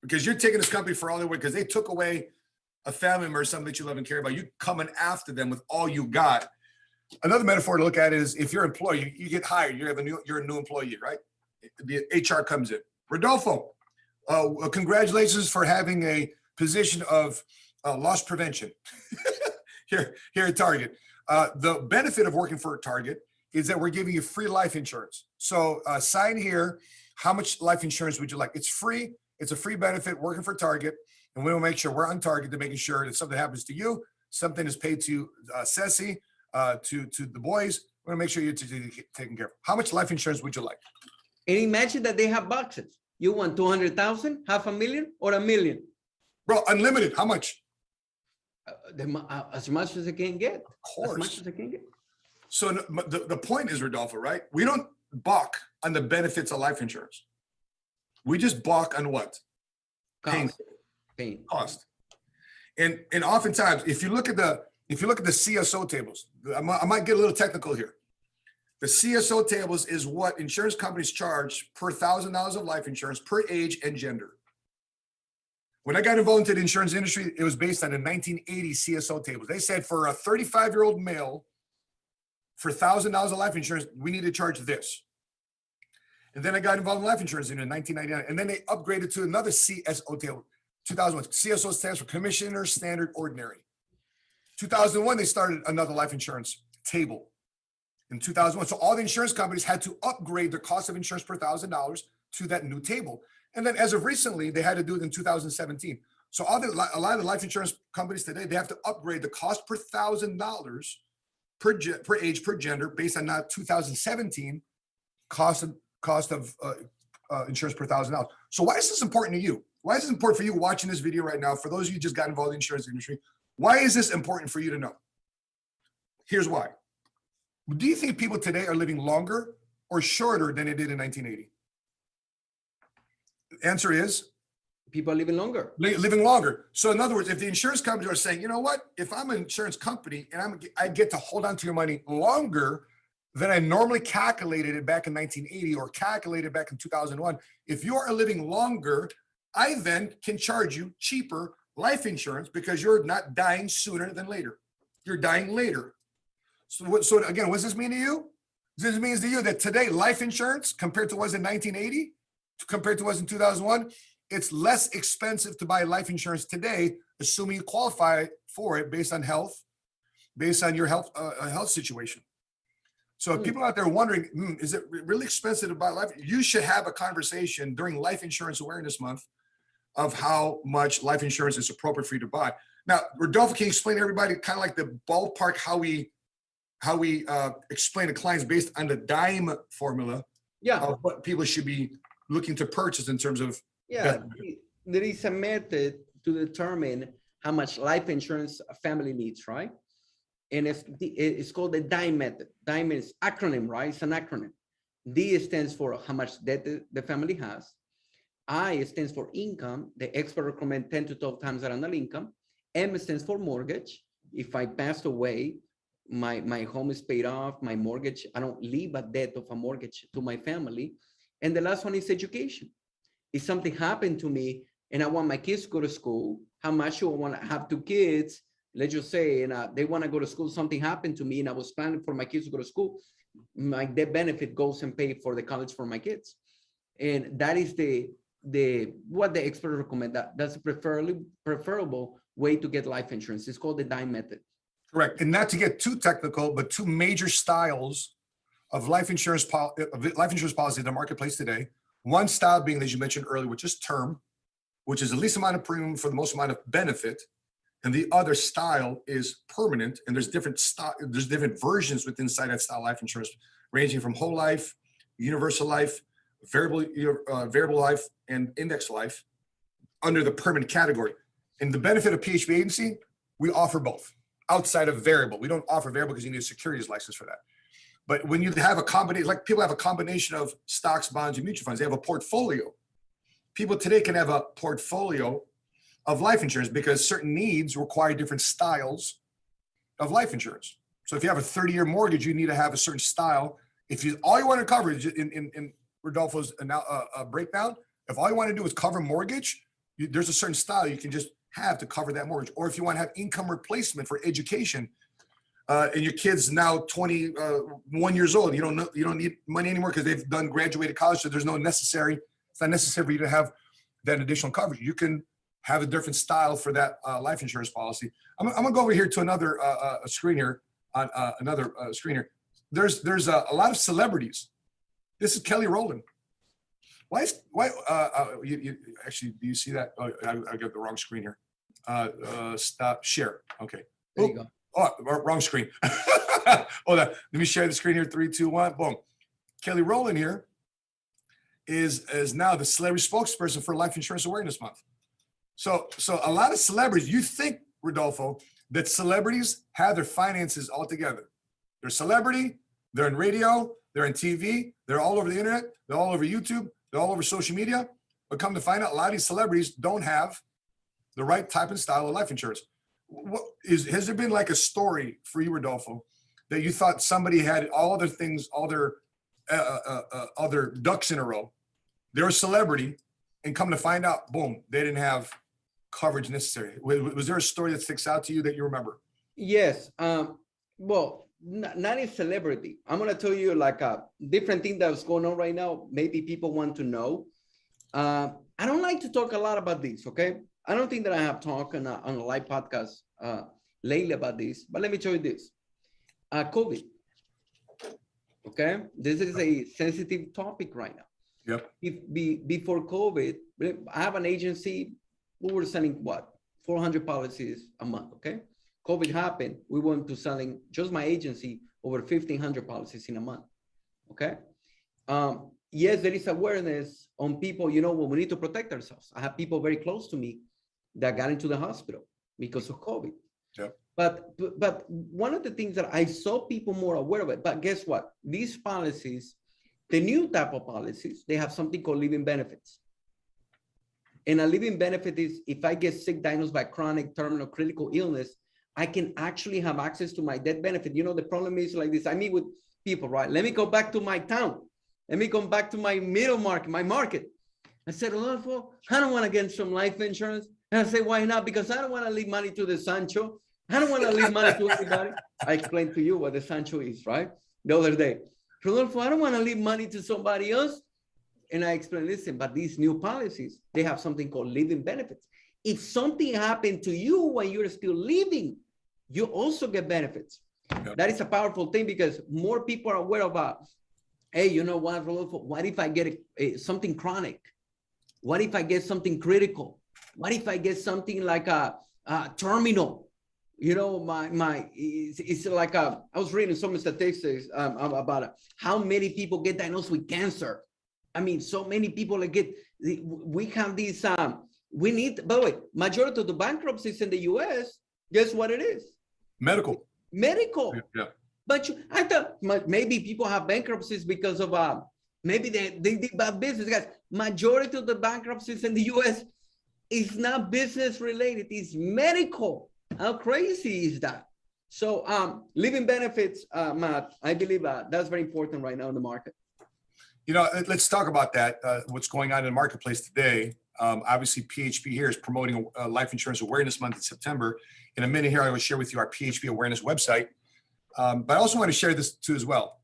because you're taking this company for all the way, because they took away a family member, something that you love and care about. You coming after them with all you got. Another metaphor to look at is if you're an employee, you get hired. You're a new employee, right? The HR comes in. Rodolfo, congratulations for having a position of loss prevention here at Target. The benefit of working for Target is that we're giving you free life insurance. So sign here. How much life insurance would you like? It's free. It's a free benefit working for Target. And we will make sure we're on target to making sure that something happens to you, something is paid to Ceci, to the boys. We're gonna make sure you're taken care of. How much life insurance would you like? And imagine that they have boxes. You want 200,000, 500,000, or 1,000,000? Bro, unlimited. How much? As much as I can get. Of course. As much as I can get. So the point is, Rodolfo, right? We don't balk on the benefits of life insurance. We just balk on what? Pain. Cost. And oftentimes, if you look at the CSO tables, I might get a little technical here. The CSO tables is what insurance companies charge per $1,000 of life insurance per age and gender. When I got involved into the insurance industry, it was based on the 1980 CSO tables. They said for a 35-year-old male, for $1,000 of life insurance, we need to charge this. And then I got involved in life insurance in 1999. And then they upgraded to another CSO table, 2001. CSO stands for Commissioner Standard Ordinary. 2001, they started another life insurance table in 2001. So all the insurance companies had to upgrade their cost of insurance per $1,000 to that new table. And then as of recently, they had to do it in 2017. So a lot of the life insurance companies today, they have to upgrade the cost per $1,000 per age, per gender, based on not 2017 cost of insurance per $1,000. So why is this important to you? Why is this important for you watching this video right now? For those of you who just got involved in the insurance industry, why is this important for you to know? Here's why. Do you think people today are living longer or shorter than they did in 1980? The answer is people are living longer. Living longer. So in other words, if the insurance companies are saying, you know what, if I'm an insurance company and I get to hold on to your money longer than I normally calculated it back in 1980 or calculated back in 2001, if you are living longer, I then can charge you cheaper life insurance because you're not dying sooner than later. You're dying later. So again, what does this mean to you? This means to you that today life insurance compared to what was in 1980, compared to what was in 2001, it's less expensive to buy life insurance today, assuming you qualify for it based on health, based on your health situation. So if people out there wondering, is it really expensive to buy life? You should have a conversation during Life Insurance Awareness Month of how much life insurance is appropriate for you to buy. Now, Rodolfo, can you explain to everybody kind of like the ballpark how we explain to clients based on the DIME formula of what people should be looking to purchase in terms of there is a method to determine how much life insurance a family needs, right? And it's called the DIME method. DIME is acronym, right? It's an acronym. D stands for how much debt the family has. I stands for income. The expert recommend 10 to 12 times that annual income. M stands for mortgage. If I passed away, my home is paid off, my mortgage, I don't leave a debt of a mortgage to my family. And the last one is education. If something happened to me and I want my kids to go to school, how much do I want to have 2 kids? Let's just say, and they want to go to school, something happened to me and I was planning for my kids to go to school, my debt benefit goes and pay for the college for my kids. And that is what the expert recommend. That's a preferable way to get life insurance. It's called the DIME method. Correct. And not to get too technical, but 2 major styles of life insurance policy in the marketplace today. One style being, as you mentioned earlier, which is term, which is the least amount of premium for the most amount of benefit. And the other style is permanent. And there's different versions within inside that style life insurance, ranging from whole life, universal life, variable life, and index life under the permanent category. And the benefit of PHB agency, we offer both. Outside of variable, we don't offer variable because you need a securities license for that. But when you have a combination, like people have a combination of stocks, bonds, and mutual funds, they have a portfolio. People today can have a portfolio of life insurance because certain needs require different styles of life insurance. So if you have a 30-year mortgage, you need to have a certain style. If all you want to cover in Rodolfo's breakdown, if all you want to do is cover mortgage, there's a certain style you can just have to cover that mortgage. Or if you want to have income replacement for education, and your kid's now 21 years old, you don't need money anymore because they've graduated college, so there's no necessary It's not necessary for you to have that additional coverage. You can have a different style for that life insurance policy. I'm gonna go over here to another screen here on another screen here. There's a lot of celebrities. This is Kelly Rowland. Why you actually, do you see that? Oh, I got the wrong screen here. Stop share. Okay. There you go. Oh, wrong screen. Hold on. Let me share the screen here. 3, 2, 1. Boom. Kelly Rowland here is now the celebrity spokesperson for Life Insurance Awareness Month. So a lot of celebrities, you think, Rodolfo, that celebrities have their finances all together. They're celebrity, they're in radio, they're in TV, they're all over the internet, they're all over YouTube, they're all over social media. But come to find out, a lot of these celebrities don't have the right type and style of life insurance. Has there been like a story for you, Rodolfo, that you thought somebody had all their things, all their other ducks in a row? They're a celebrity, and come to find out, boom, they didn't have coverage necessary. Was there a story that sticks out to you that you remember? Yes. Well, not a celebrity. I'm going to tell you like a different thing that's going on right now. Maybe people want to know. I don't like to talk a lot about this, okay? I don't think that I have talked on a live podcast lately about this, but let me tell you this. COVID, okay? This is a sensitive topic right now. Yep. Before COVID, I have an agency. We were selling what? 400 policies a month, okay? COVID happened. We went to selling, just my agency, over 1,500 policies in a month, okay? Yes, there is awareness on people, you know, when we need to protect ourselves. I have people very close to me that got into the hospital because of COVID. Yep. But one of the things that I saw people more aware of it, but guess what? These policies, the new type of policies, they have something called living benefits. And a living benefit is if I get sick, diagnosed by chronic, terminal, critical illness, I can actually have access to my death benefit. You know, the problem is like this. I meet with people, right? Let me go back to my town. Let me come back to my middle market, my market. I said, Rodolfo, I don't want to get some life insurance. And I say, why not? Because I don't want to leave money to the Sancho. I don't want to leave money to anybody. I explained to you what the Sancho is, right? The other day. Rodolfo, I don't want to leave money to somebody else. And I explained, listen, but these new policies, they have something called living benefits. If something happened to you when you're still living, you also get benefits. Yep. That is a powerful thing because more people are aware about, hey, you know what, Rodolfo, what if I get something chronic? What if I get something critical? What if I get something like a terminal? You know, it's like I was reading some statistics about how many people get diagnosed with cancer. I mean, so many people we have these, we need, by the way, majority of the bankruptcies in the US, guess what it is? Medical. Yeah. But I thought maybe people have bankruptcies because of, maybe they did bad business. Guys, majority of the bankruptcies in the US is not business related, it's medical. How crazy is that? So living benefits, Matt, I believe that's very important right now in the market. You know, let's talk about that. What's going on in the marketplace today? Obviously, PHP here is promoting a Life Insurance Awareness Month in September. In a minute here, I will share with you our PHP awareness website. But I also want to share this too as well.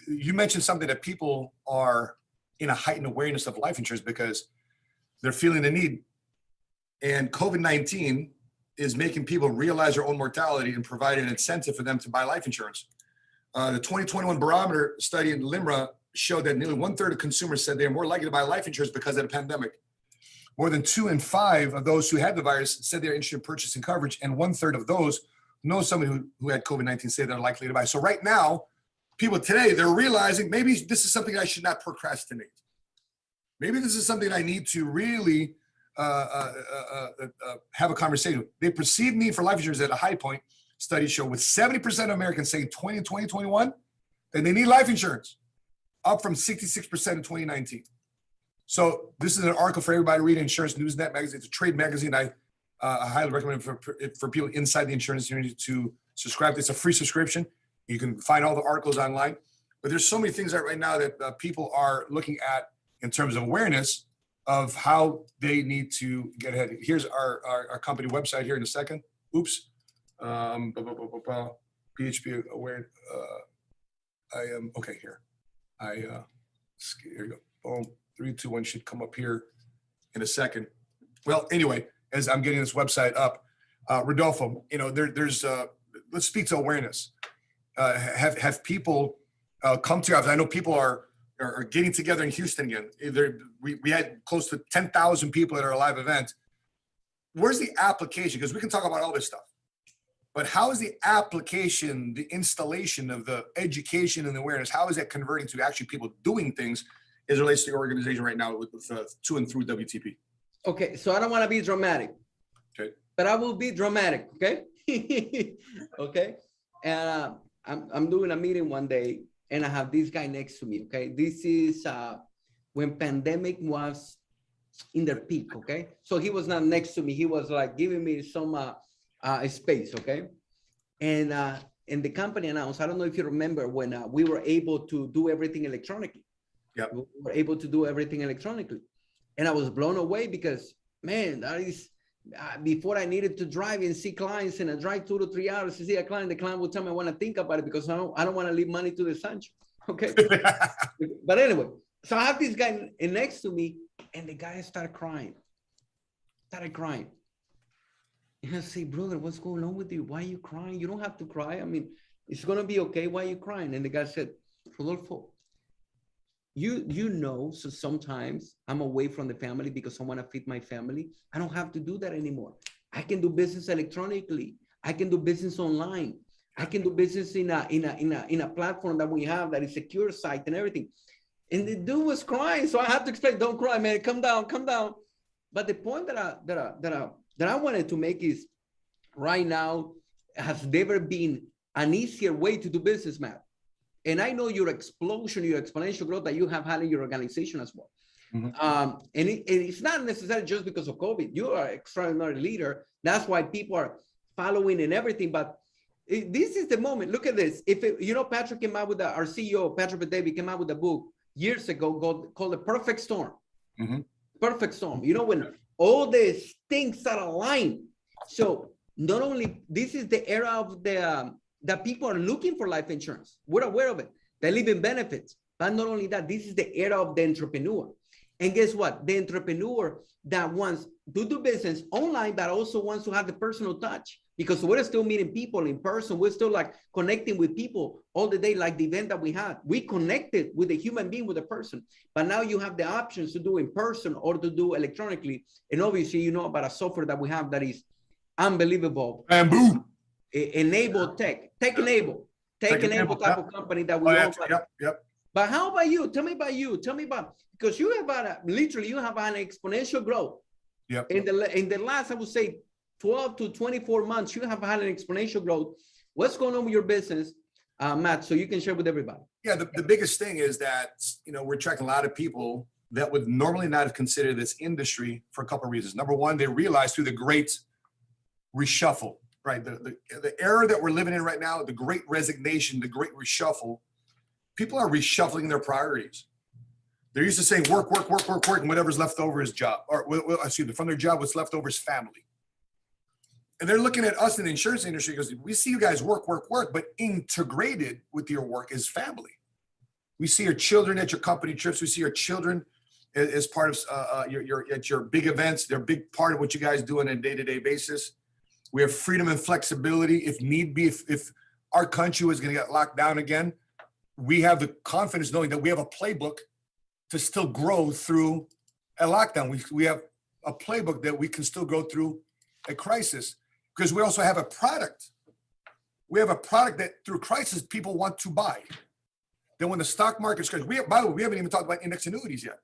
You mentioned something that people are in a heightened awareness of life insurance because they're feeling the need. And COVID-19 is making people realize their own mortality and provide an incentive for them to buy life insurance. The 2021 barometer study in LIMRA showed that nearly 1/3 of consumers said they are more likely to buy life insurance because of the pandemic. More than 2 in 5 of those who had the virus said they're interested in purchasing coverage, and 1/3 of those know somebody who had COVID-19 say they're likely to buy. So right now, people today, they're realizing maybe this is something I should not procrastinate. Maybe this is something I need to really have a conversation. They perceive need for life insurance at a high point. Studies show with 70% of Americans saying 2021 that they need life insurance, up from 66% in 2019. So this is an article for everybody to read. Insurance Newsnet magazine. It's a trade magazine. I highly recommend for people inside the insurance community to subscribe. It's a free subscription. You can find all the articles online. But there's so many things right now that people are looking at in terms of awareness of how they need to get ahead. Here's our company website here in a second. Oops. PHP aware. I am okay here. Here you go. Boom. 321 should come up here in a second. Well, anyway, as I'm getting this website up, Rodolfo, there's let's speak to awareness. Have people come to you? I know people are getting together in Houston again. We had close to 10,000 people at our live event. Where's the application? Because we can talk about all this stuff, but how is the application, the installation of the education and awareness, how is that converting to actually people doing things as it relates to your organization right now with to and through WTP? Okay, so I don't want to be dramatic. Okay. But I will be dramatic, okay? Okay. And I'm doing a meeting one day and I have this guy next to me, okay? This is when pandemic was in their peak, okay? So he was not next to me. He was like giving me some space, okay? And the company announced, I don't know if you remember when we were able to do everything electronically. Yeah. We were able to do everything electronically. And I was blown away because, man, that is, before I needed to drive and see clients and I drive 2 to 3 hours to see a client, the client would tell me I want to think about it because I don't want to leave money to the sunshine. Okay. But anyway, so I have this guy next to me and the guy started crying. And I say, brother, what's going on with you? Why are you crying? You don't have to cry. I mean, it's going to be okay. Why are you crying? And the guy said, Rodolfo, so sometimes I'm away from the family because I want to feed my family. I don't have to do that anymore. I can do business electronically. I can do business online. I can do business in a platform that we have that is secure site and everything. And the dude was crying, so I had to explain, don't cry, man, come down. But the point that I wanted to make is right now has never been an easier way to do business, Matt. And I know your exponential growth that you have had in your organization as well. Mm-hmm. And it's not necessarily just because of COVID. You are an extraordinary leader. That's why people are following and everything. But this is the moment. Look at this. Patrick came out with our CEO, Patrick Badavi, came out with a book years ago called The Perfect Storm. Mm-hmm. Perfect Storm. When all the things are aligned. So not only this is the era of that people are looking for life insurance. We're aware of it. They live in benefits. But not only that, this is the era of the entrepreneur. And guess what? The entrepreneur that wants to do business online, but also wants to have the personal touch. Because we're still meeting people in person. We're still like connecting with people all the day, like the event that we had. We connected with a human being, with a person. But now you have the options to do in person or to do electronically. And obviously, you know about a software that we have that is unbelievable. Bamboo. Enable tech enable type of company that we own. Yep. But how about you? Tell me about because you have literally you have an exponential growth. Yep. In the last, I would say 12 to 24 months, you have had an exponential growth. What's going on with your business, Matt? So you can share with everybody. Yeah, the biggest thing is that we're tracking a lot of people that would normally not have considered this industry for a couple of reasons. Number one, they realized through the great reshuffle. Right, the era that we're living in right now, the great resignation, the great reshuffle, people are reshuffling their priorities. They're used to saying work, and whatever's left over is job, or from their job, what's left over is family. And they're looking at us in the insurance industry because we see you guys work, but integrated with your work is family. We see your children at your company trips. We see your children as part of your big events. They're a big part of what you guys do on a day-to-day basis. We have freedom and flexibility if need be. If our country was going to get locked down again, we have the confidence knowing that we have a playbook to still grow through a lockdown. We have a playbook that we can still go through a crisis because we also have a product. We have a product that through crisis people want to buy. Then when the stock market's crazy, by the way, we haven't even talked about index annuities yet.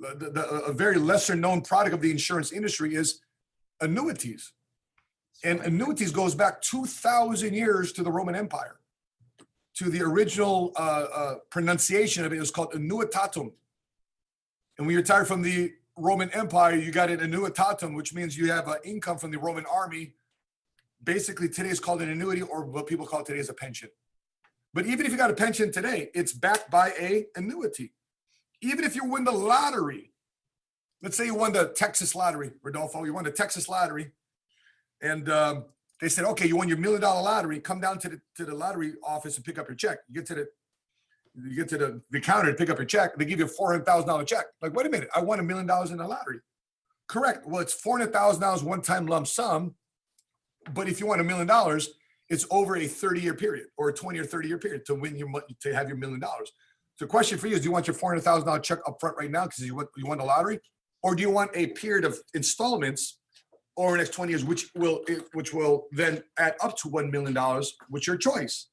A very lesser known product of the insurance industry is annuities. And annuities goes back 2,000 years to the Roman Empire. To the original pronunciation of it was called annuitatum. And when you retired from the Roman Empire, you got an annuitatum, which means you have income from the Roman army. Basically, today is called an annuity, or what people call today is a pension. But even if you got a pension today, it's backed by a annuity. Even if you win the lottery, let's say you won the Texas lottery, Rodolfo, you won the Texas lottery. And they said, okay, you won your $1 million lottery. Come down to the lottery office and pick up your check. You you get to the counter to pick up your check, they give you a $400,000 check. Like, wait a minute, I won $1 million in the lottery. Correct. Well, it's $400,000 one-time lump sum, but if you want $1 million, it's over a 30-year period or a 20 or 30-year period to win to have your $1 million. So the question for you is, do you want your $400,000 check up front right now because you won the lottery, or do you want a period of installments over the next 20 years, which will then add up to $1 million, which your choice.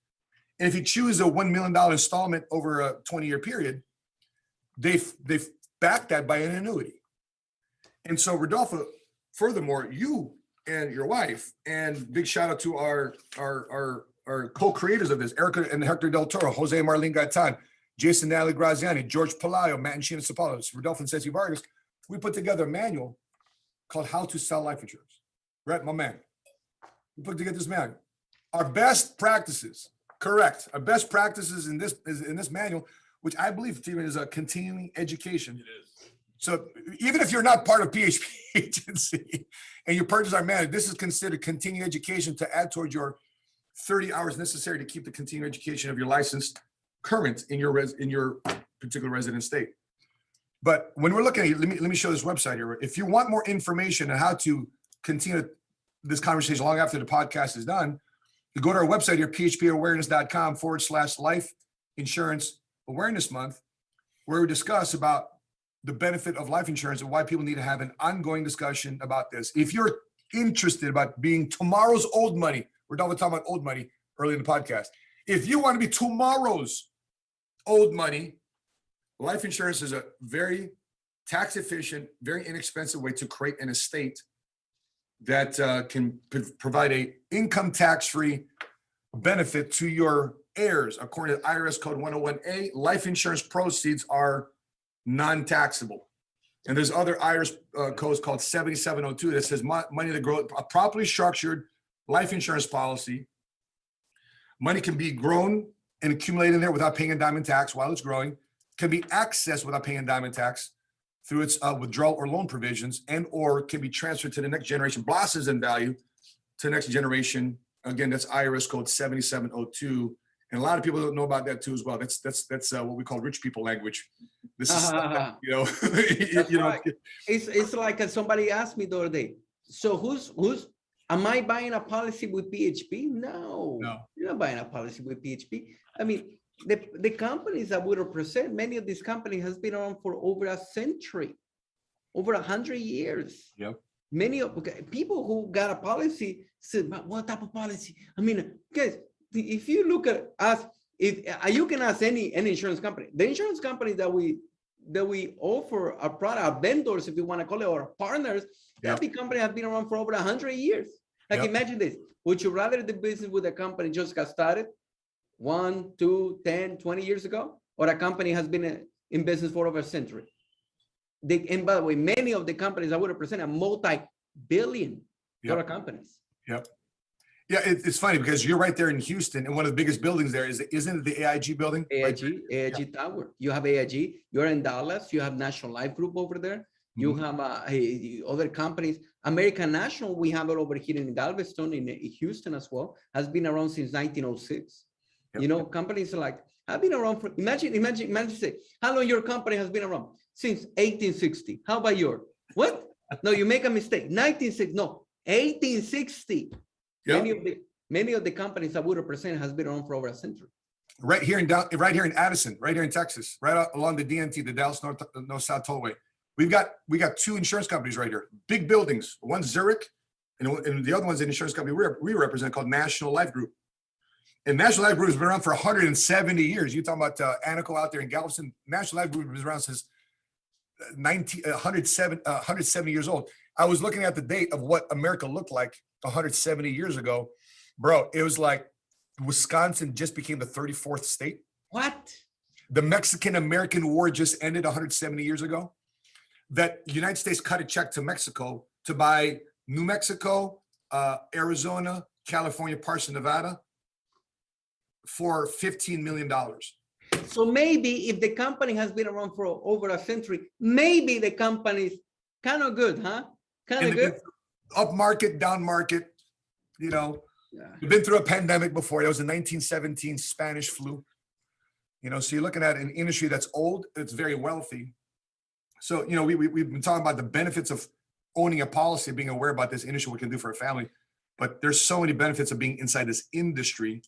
And if you choose a $1 million installment over a 20-year period, they've backed that by an annuity. And so, Rodolfo, furthermore, you and your wife, and big shout out to our co-creators of this, Erica and Hector Del Toro, Jose Marlene Gaitan, Jason Natalie Graziani, George Palayo, Matt and Sheena Sapalos, Rodolfo and Ceci Vargas. We put together a manual called How to Sell Life Insurance. Right, my man. We put together this manual. Our best practices, correct. Our best practices in this manual, which I believe, Steven, is a continuing education. It is. So even if you're not part of PHP agency and you purchase our manual, this is considered continuing education to add towards your 30 hours necessary to keep the continuing education of your license current in your particular resident state. But when we're looking at it, let me show this website here. If you want more information on how to continue this conversation long after the podcast is done, you go to our website here, phpawareness.com/life insurance awareness month, where we discuss about the benefit of life insurance and why people need to have an ongoing discussion about this. If you're interested about being tomorrow's old money, we're talking about old money early in the podcast. If you want to be tomorrow's old money, life insurance is a very tax efficient, very inexpensive way to create an estate that can provide a income tax-free benefit to your heirs. According to IRS Code 101A, life insurance proceeds are non-taxable. And there's other IRS codes called 7702 that says money to grow, a properly structured life insurance policy. Money can be grown and accumulated in there without paying a dime in tax while it's growing, can be accessed without paying a dime in tax through its withdrawal or loan provisions, and or can be transferred to the next generation, blossoms in value to the next generation. Again, that's IRS code 7702. And a lot of people don't know about that too as well. That's what we call rich people language. This is, Right. It's like somebody asked me the other day. So am I buying a policy with PHP? No, you're not buying a policy with PHP. I mean, the companies that we represent, many of these companies has been around for over a century, over 100 years. Yep. Many of people who got a policy said, "But what type of policy?" I mean, guys, if you look at us, if you can ask any insurance company, the insurance companies that we offer a product, our vendors, if you want to call it, or partners, that big company have been around for over 100 years. Like, imagine this: would you rather do business with a company just got started 1, 2, 10, 20 years ago, or a company has been in business for over a century? And by the way, many of the companies I would represent are multi-billion dollar companies. Yep. Yeah, it's funny because you're right there in Houston, and one of the biggest buildings there isn't it the AIG building? AIG Tower. You have AIG. You're in Dallas. You have National Life Group over there. You have other companies. American National, we have it over here in Galveston, in Houston as well, has been around since 1906. You know, companies like have been around for, imagine say, how long your company has been around? Since 1860. How about yours? What? No, you make a mistake. 1960, no, 1860. Yep. Many of the companies that we represent has been around for over a century. Right here in Addison, right here in Texas, right along the DNT, the Dallas North South Tollway. We got 2 insurance companies right here, big buildings. One's Zurich, and the other one's an insurance company we represent called National Life Group. And National Life Group has been around for 170 years. You're talking about Anaco out there in Galveston. National Life Group has been around since 170 years old. I was looking at the date of what America looked like 170 years ago. Bro, it was like Wisconsin just became the 34th state. What? The Mexican-American War just ended 170 years ago. That the United States cut a check to Mexico to buy New Mexico, Arizona, California, parts of Nevada for $15 million. So maybe if the company has been around for over a century, maybe the company's kind of good, huh? Kind of good. Up market, down market, you know. We've been through a pandemic before. That was the 1917 Spanish flu. So you're looking at an industry that's old, it's very wealthy. So, we've been talking about the benefits of owning a policy, being aware about this industry, what it can do for a family. But there's so many benefits of being inside this industry,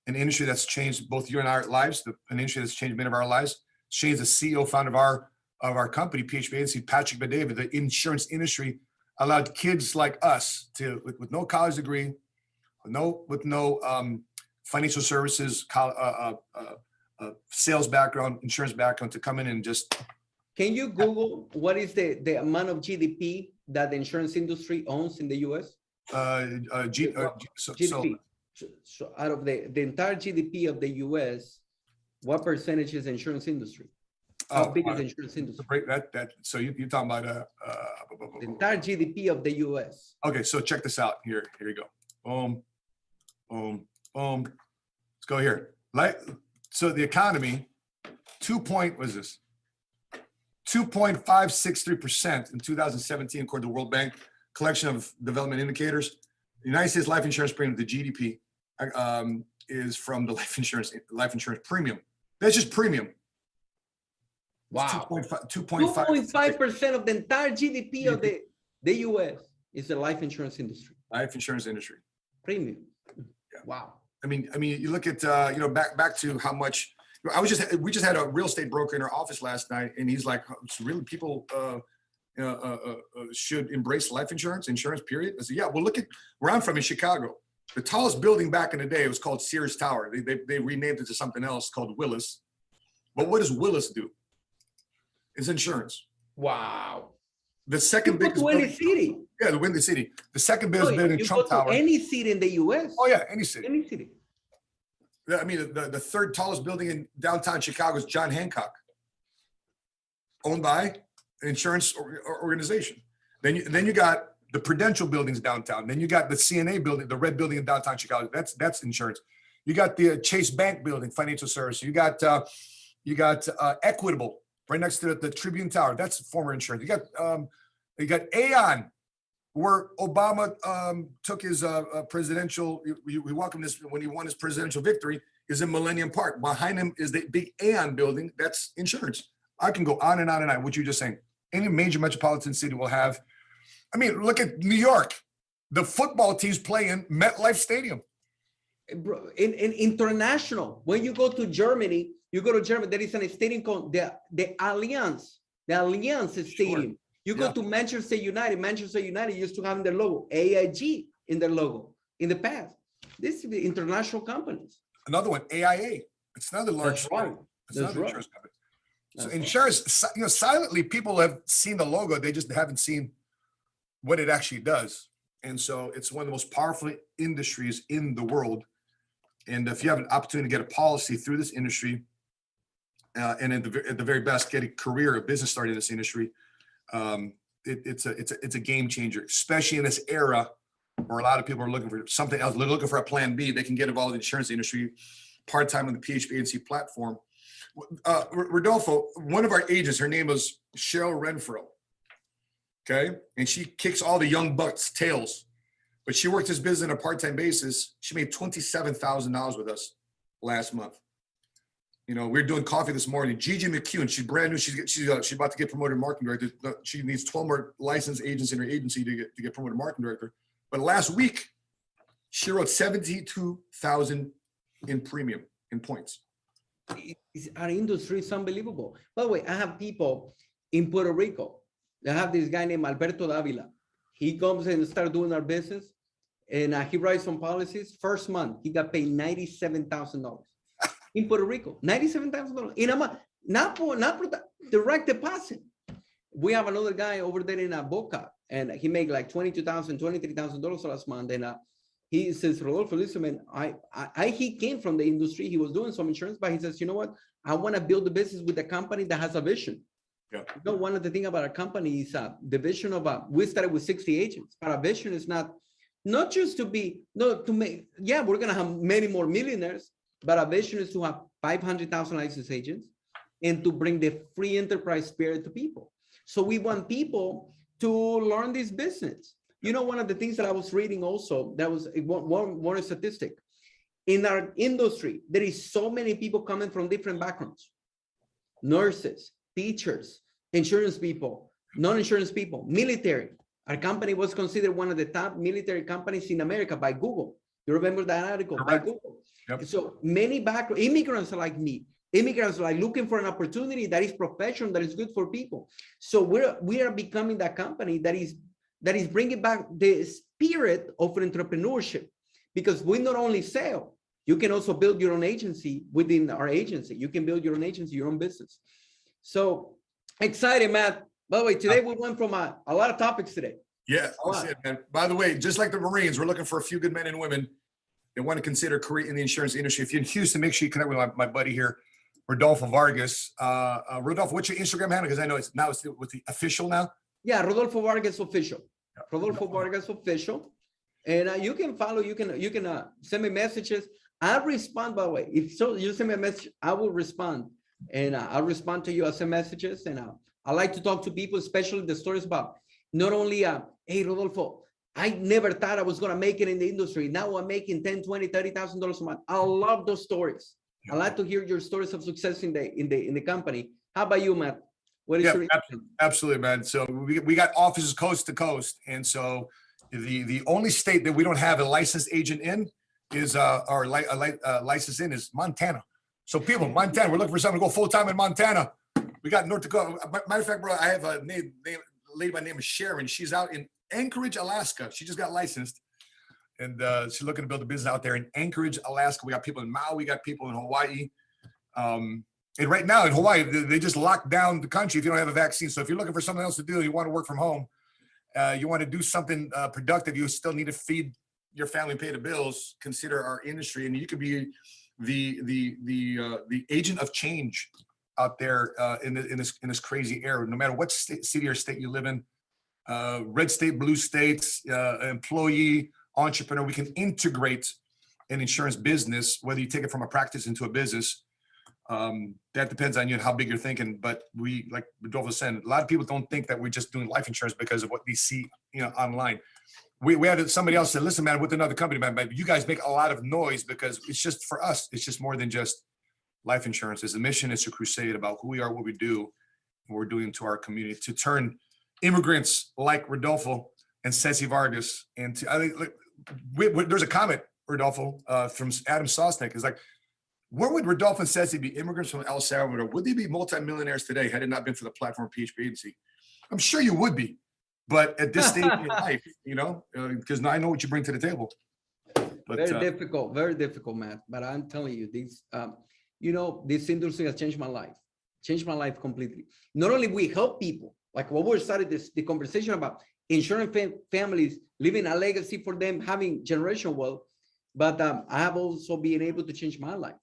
an industry that's changed both you and our lives, an industry that's changed many of our lives. Shane's the CEO, founder of our company, PHP Agency, Patrick Bedavid. The insurance industry allowed kids like us to, with no college degree, with no financial services, sales background, insurance background, to come in and just. Can you Google what is the amount of GDP that the insurance industry owns in the US? GDP. So out of the entire GDP of the US, what percentage is insurance industry? How big is the insurance industry? So you're talking about the entire GDP of the US. Okay, so check this out. Here you go. Boom, boom, boom. Let's go here. So the economy, 2.563% in 2017, according to the World Bank collection of development indicators. The United States life insurance premium, the GDP, is from the life insurance premium. That's just premium. Wow. 2.5% of the entire GDP of the US is the life insurance industry. Life insurance industry. Premium. Yeah. Wow. I mean, you look at back to how much. We just had a real estate broker in our office last night, and he's like, really, people should embrace life insurance, period. I said, yeah, well, look at where I'm from in Chicago. The tallest building back in the day was called Sears Tower. They renamed it to something else called Willis. But what does Willis do? It's insurance. Wow. The second biggest building. City. Yeah, the Windy City. The second biggest building, Trump Tower. Any city in the US. Oh yeah, any city. Any city. I mean, the third tallest building in downtown Chicago is John Hancock, owned by an insurance organization. Then you got the Prudential buildings downtown. Then you got the CNA building, the red building in downtown Chicago. That's insurance. You got the Chase Bank building, financial service. You got Equitable right next to the Tribune Tower. That's former insurance. You got Aon, where Obama took his presidential, we welcomed this when he won his presidential victory, is in Millennium Park. Behind him is the big Aon building. That's insurance. I can go on and on and on. What you're just saying. Any major metropolitan city will have. I mean, look at New York. The football teams play in MetLife Stadium. In international, when you go to Germany, there is a stadium called the Allianz Stadium. Sure. You go to Manchester United used to have their logo, AIG in their logo in the past. This is the international companies. Another one, AIA. It's another large. That's right. It's another insurance company. So insurance, silently, people have seen the logo. They just haven't seen what it actually does. And so it's one of the most powerful industries in the world. And if you have an opportunity to get a policy through this industry, and at the very best, get a career, a business started in this industry, it's a game changer, especially in this era where a lot of people are looking for something else, looking for a plan B. They can get involved in the insurance industry part-time on the PHP Agency platform. Rodolfo, one of our agents, her name is Cheryl Renfro. Okay. And she kicks all the young bucks' tails, but she worked this business on a part-time basis. She made $27,000 with us last month. We're doing coffee this morning. Gigi McCune, she's brand new. She's about to get promoted to marketing director. She needs 12 more licensed agents in her agency to get promoted to marketing director. But last week, she wrote 72,000 in premium, in points. Our industry is unbelievable. By the way, I have people in Puerto Rico. I have this guy named Alberto Davila. He comes and starts doing our business, and he writes some policies. First month, he got paid $97,000 in Puerto Rico. $97,000 in a month. Not direct deposit. We have another guy over there in Boca, and he made like $22,000, $23,000 last month. And he says, Rodolfo, listen, man, he came from the industry. He was doing some insurance, but he says, you know what? I want to build a business with a company that has a vision. Yeah. One of the things about our company is the vision of we started with 60 agents, but our vision is not just to make, we're going to have many more millionaires, but our vision is to have 500,000 licensed agents and to bring the free enterprise spirit to people. So we want people to learn this business. One of the things that I was reading also, that was one statistic. In our industry, there is so many people coming from different backgrounds: nurses, teachers, insurance people, non-insurance people, military. Our company was considered one of the top military companies in America by Google. You remember that article? Correct. By Google. Yep. So many background immigrants like me. Immigrants are like looking for an opportunity that is professional, that is good for people. So we are becoming that company that is bringing back the spirit of entrepreneurship, because we not only sell, you can also build your own agency within our agency. You can build your own agency, your own business. So excited, Matt. By the way, today we went from a lot of topics today. Yeah, that's it, man. By the way, just like the Marines, we're looking for a few good men and women that want to consider career in the insurance industry. If you're in Houston, make sure you connect with my buddy here, Rodolfo Vargas. Rodolfo, what's your Instagram handle? Because I know it's with the official now. Yeah, Rodolfo Vargas official. Rodolfo Vargas official. And you can follow. You can send me messages. I'll respond. By the way, if so, you send me a message, I will respond, and I'll respond to you. I'll send messages, and I like to talk to people, especially the stories about not only hey, Rodolfo, I never thought I was going to make it in the industry. Now I'm making $10,000, $20,000, $30,000 a month. I love those stories. I like to hear your stories of success in the company. How about you, Matt? What is your absolutely, man. So we got offices coast to coast, and so the only state that we don't have a licensed agent in is license in is Montana. So people, Montana, we're looking for someone to go full time in Montana. We got North Dakota. Matter of fact, bro, I have a lady by the name of Sharon. She's out in Anchorage, Alaska. She just got licensed, and she's looking to build a business out there in Anchorage, Alaska. We got people in Maui. We got people in Hawaii. And right now in Hawaii, they just locked down the country if you don't have a vaccine. So if you're looking for something else to do, you want to work from home, you want to do something productive, you still need to feed your family and pay the bills, consider our industry. And you could be the agent of change out there in this crazy era, no matter what city or state you live in, red state, blue states, employee, entrepreneur. We can integrate an insurance business, whether you take it from a practice into a business. That depends on you and how big you're thinking. But we, like Rodolfo said, a lot of people don't think that we're just doing life insurance because of what they see, online. We had somebody else said, listen, man, with another company, man, but you guys make a lot of noise because it's just for us. It's just more than just life insurance. It's a mission. It's a crusade about who we are, what we do, what we're doing to our community to turn immigrants like Rodolfo and Ceci Vargas into. I think there's a comment, Rodolfo, from Adam Sosnick. Is like, where would Rodolfo and Ceci be immigrants from El Salvador? Would they be multimillionaires today had it not been for the platform PHP agency? I'm sure you would be. But at this stage in your life, because I know what you bring to the table. But, very difficult, Matt. But I'm telling you, this industry has changed my life completely. Not only we help people, like what we started the conversation about, insurance families leaving a legacy for them, having generational wealth, but I have also been able to change my life.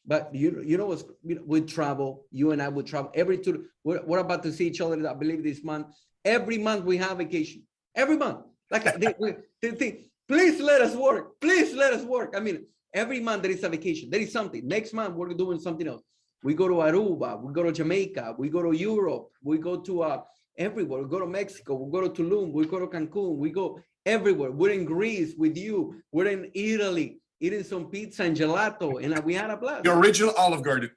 But we travel, you and I would travel every two. We're about to see each other, I believe, this month. Every month we have vacation. Every month. Like they think, please let us work. Please let us work. I mean, every month there is a vacation. There is something. Next month we're doing something else. We go to Aruba. We go to Jamaica. We go to Europe. We go to everywhere. We go to Mexico. We go to Tulum. We go to Cancun. We go everywhere. We're in Greece with you. We're in Italy eating some pizza and gelato, and we had a blast. The original Olive Garden.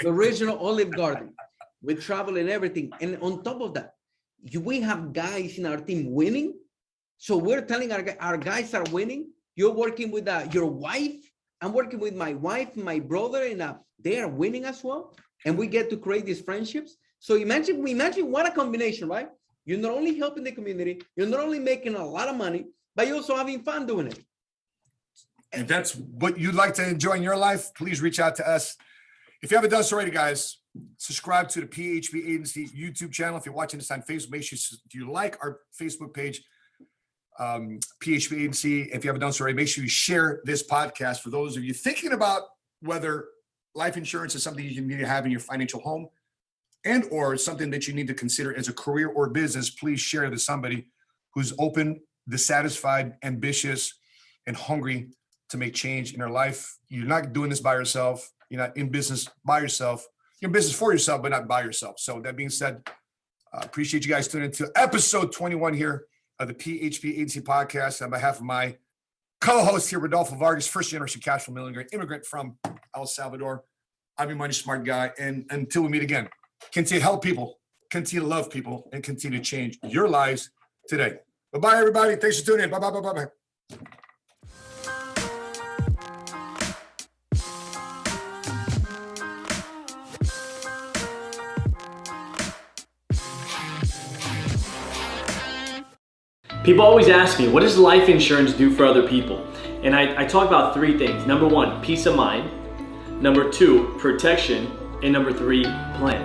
The original Olive Garden. We travel and everything. And on top of that, we have guys in our team winning. So we're telling our guys are winning. You're working with your wife. I'm working with my wife, my brother, and they are winning as well. And we get to create these friendships. So imagine what a combination, right? You're not only helping the community, you're not only making a lot of money, but you're also having fun doing it. If that's what you'd like to enjoy in your life, please reach out to us. If you haven't done so already, guys, subscribe to the PHP Agency YouTube channel. If you're watching this on Facebook, make sure you like our Facebook page, PHP Agency. If you haven't done so already, make sure you share this podcast for those of you thinking about whether life insurance is something you need to have in your financial home and or something that you need to consider as a career or business. Please share it to somebody who's open, dissatisfied, ambitious, and hungry to make change in their life. You're not doing this by yourself. You're not in business by yourself. You're in business for yourself, but not by yourself. So that being said, I appreciate you guys tuning into episode 21 here of the PHP Agency podcast. On behalf of my co-host here, Rodolfo Vargas, first generation cash flow immigrant from El Salvador. I'm your money smart guy. And until we meet again, continue to help people, continue to love people, and continue to change your lives today. Bye-bye, everybody. Thanks for tuning in. Bye-bye, bye-bye. People always ask me, what does life insurance do for other people? And I talk about three things. Number one, peace of mind. Number two, protection. And number three, plan.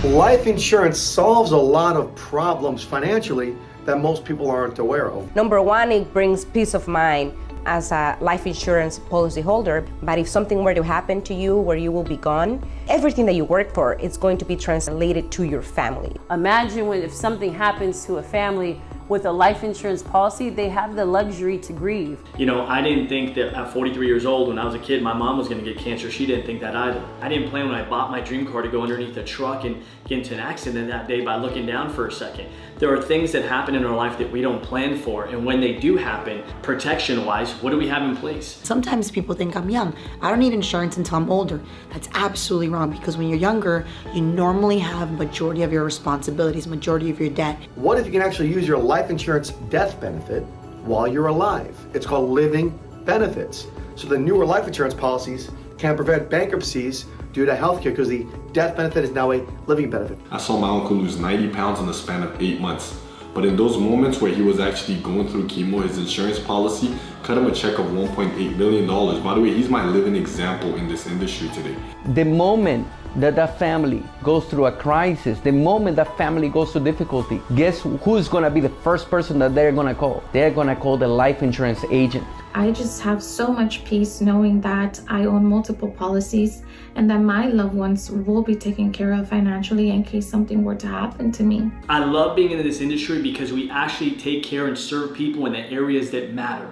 Life insurance solves a lot of problems financially that most people aren't aware of. Number one, it brings peace of mind as a life insurance policy holder. But if something were to happen to you where you will be gone, everything that you work for is going to be translated to your family. Imagine if something happens to a family with a life insurance policy, they have the luxury to grieve. You know, I didn't think that at 43 years old, when I was a kid, my mom was gonna get cancer. She didn't think that either. I didn't plan when I bought my dream car to go underneath a truck and get into an accident that day by looking down for a second. There are things that happen in our life that we don't plan for, and when they do happen, protection-wise, what do we have in place? Sometimes people think I'm young. I don't need insurance until I'm older. That's absolutely wrong, because when you're younger, you normally have majority of your responsibilities, majority of your debt. What if you can actually use your life insurance death benefit while you're alive? It's called living benefits. So the newer life insurance policies can prevent bankruptcies due to healthcare because the death benefit is now a living benefit. I saw my uncle lose 90 pounds in the span of 8 months. But in those moments where he was actually going through chemo, his insurance policy cut him a check of $1.8 million. By the way, he's my living example in this industry today. The moment that family goes through a crisis, the moment that family goes through difficulty, guess who's gonna be the first person that they're gonna call? They're gonna call the life insurance agent. I just have so much peace knowing that I own multiple policies and that my loved ones will be taken care of financially in case something were to happen to me. I love being in this industry because we actually take care and serve people in the areas that matter.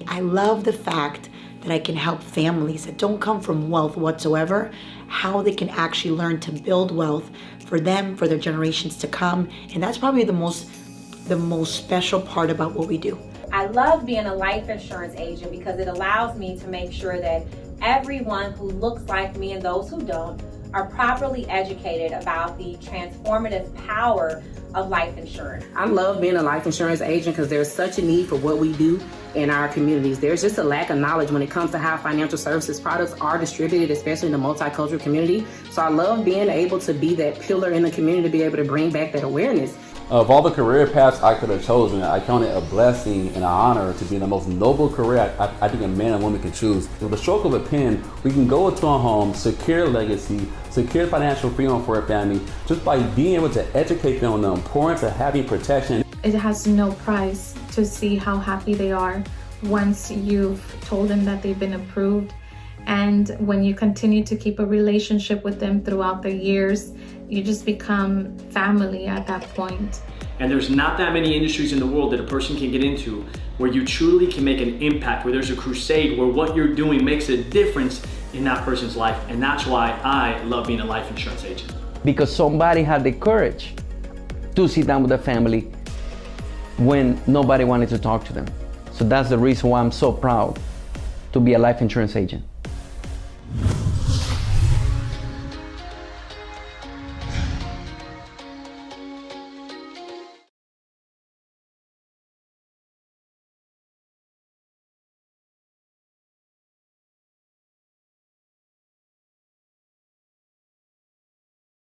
I love the fact that I can help families that don't come from wealth whatsoever, how they can actually learn to build wealth for them, for their generations to come. And that's probably the most special part about what we do. I love being a life insurance agent because it allows me to make sure that everyone who looks like me and those who don't are properly educated about the transformative power of life insurance. I love being a life insurance agent because there's such a need for what we do in our communities. There's just a lack of knowledge when it comes to how financial services products are distributed, especially in the multicultural community. So I love being able to be that pillar in the community to be able to bring back that awareness. Of all the career paths I could have chosen, I count it a blessing and an honor to be the most noble career I think a man and woman can choose. With the stroke of a pen, we can go into a home, secure legacy, secure financial freedom for a family, just by being able to educate them on the importance of having protection. It has no price to see how happy they are once you've told them that they've been approved. And when you continue to keep a relationship with them throughout the years, you just become family at that point. And there's not that many industries in the world that a person can get into where you truly can make an impact, where there's a crusade, where what you're doing makes a difference in that person's life. And that's why I love being a life insurance agent. Because somebody had the courage to sit down with the family when nobody wanted to talk to them. So that's the reason why I'm so proud to be a life insurance agent.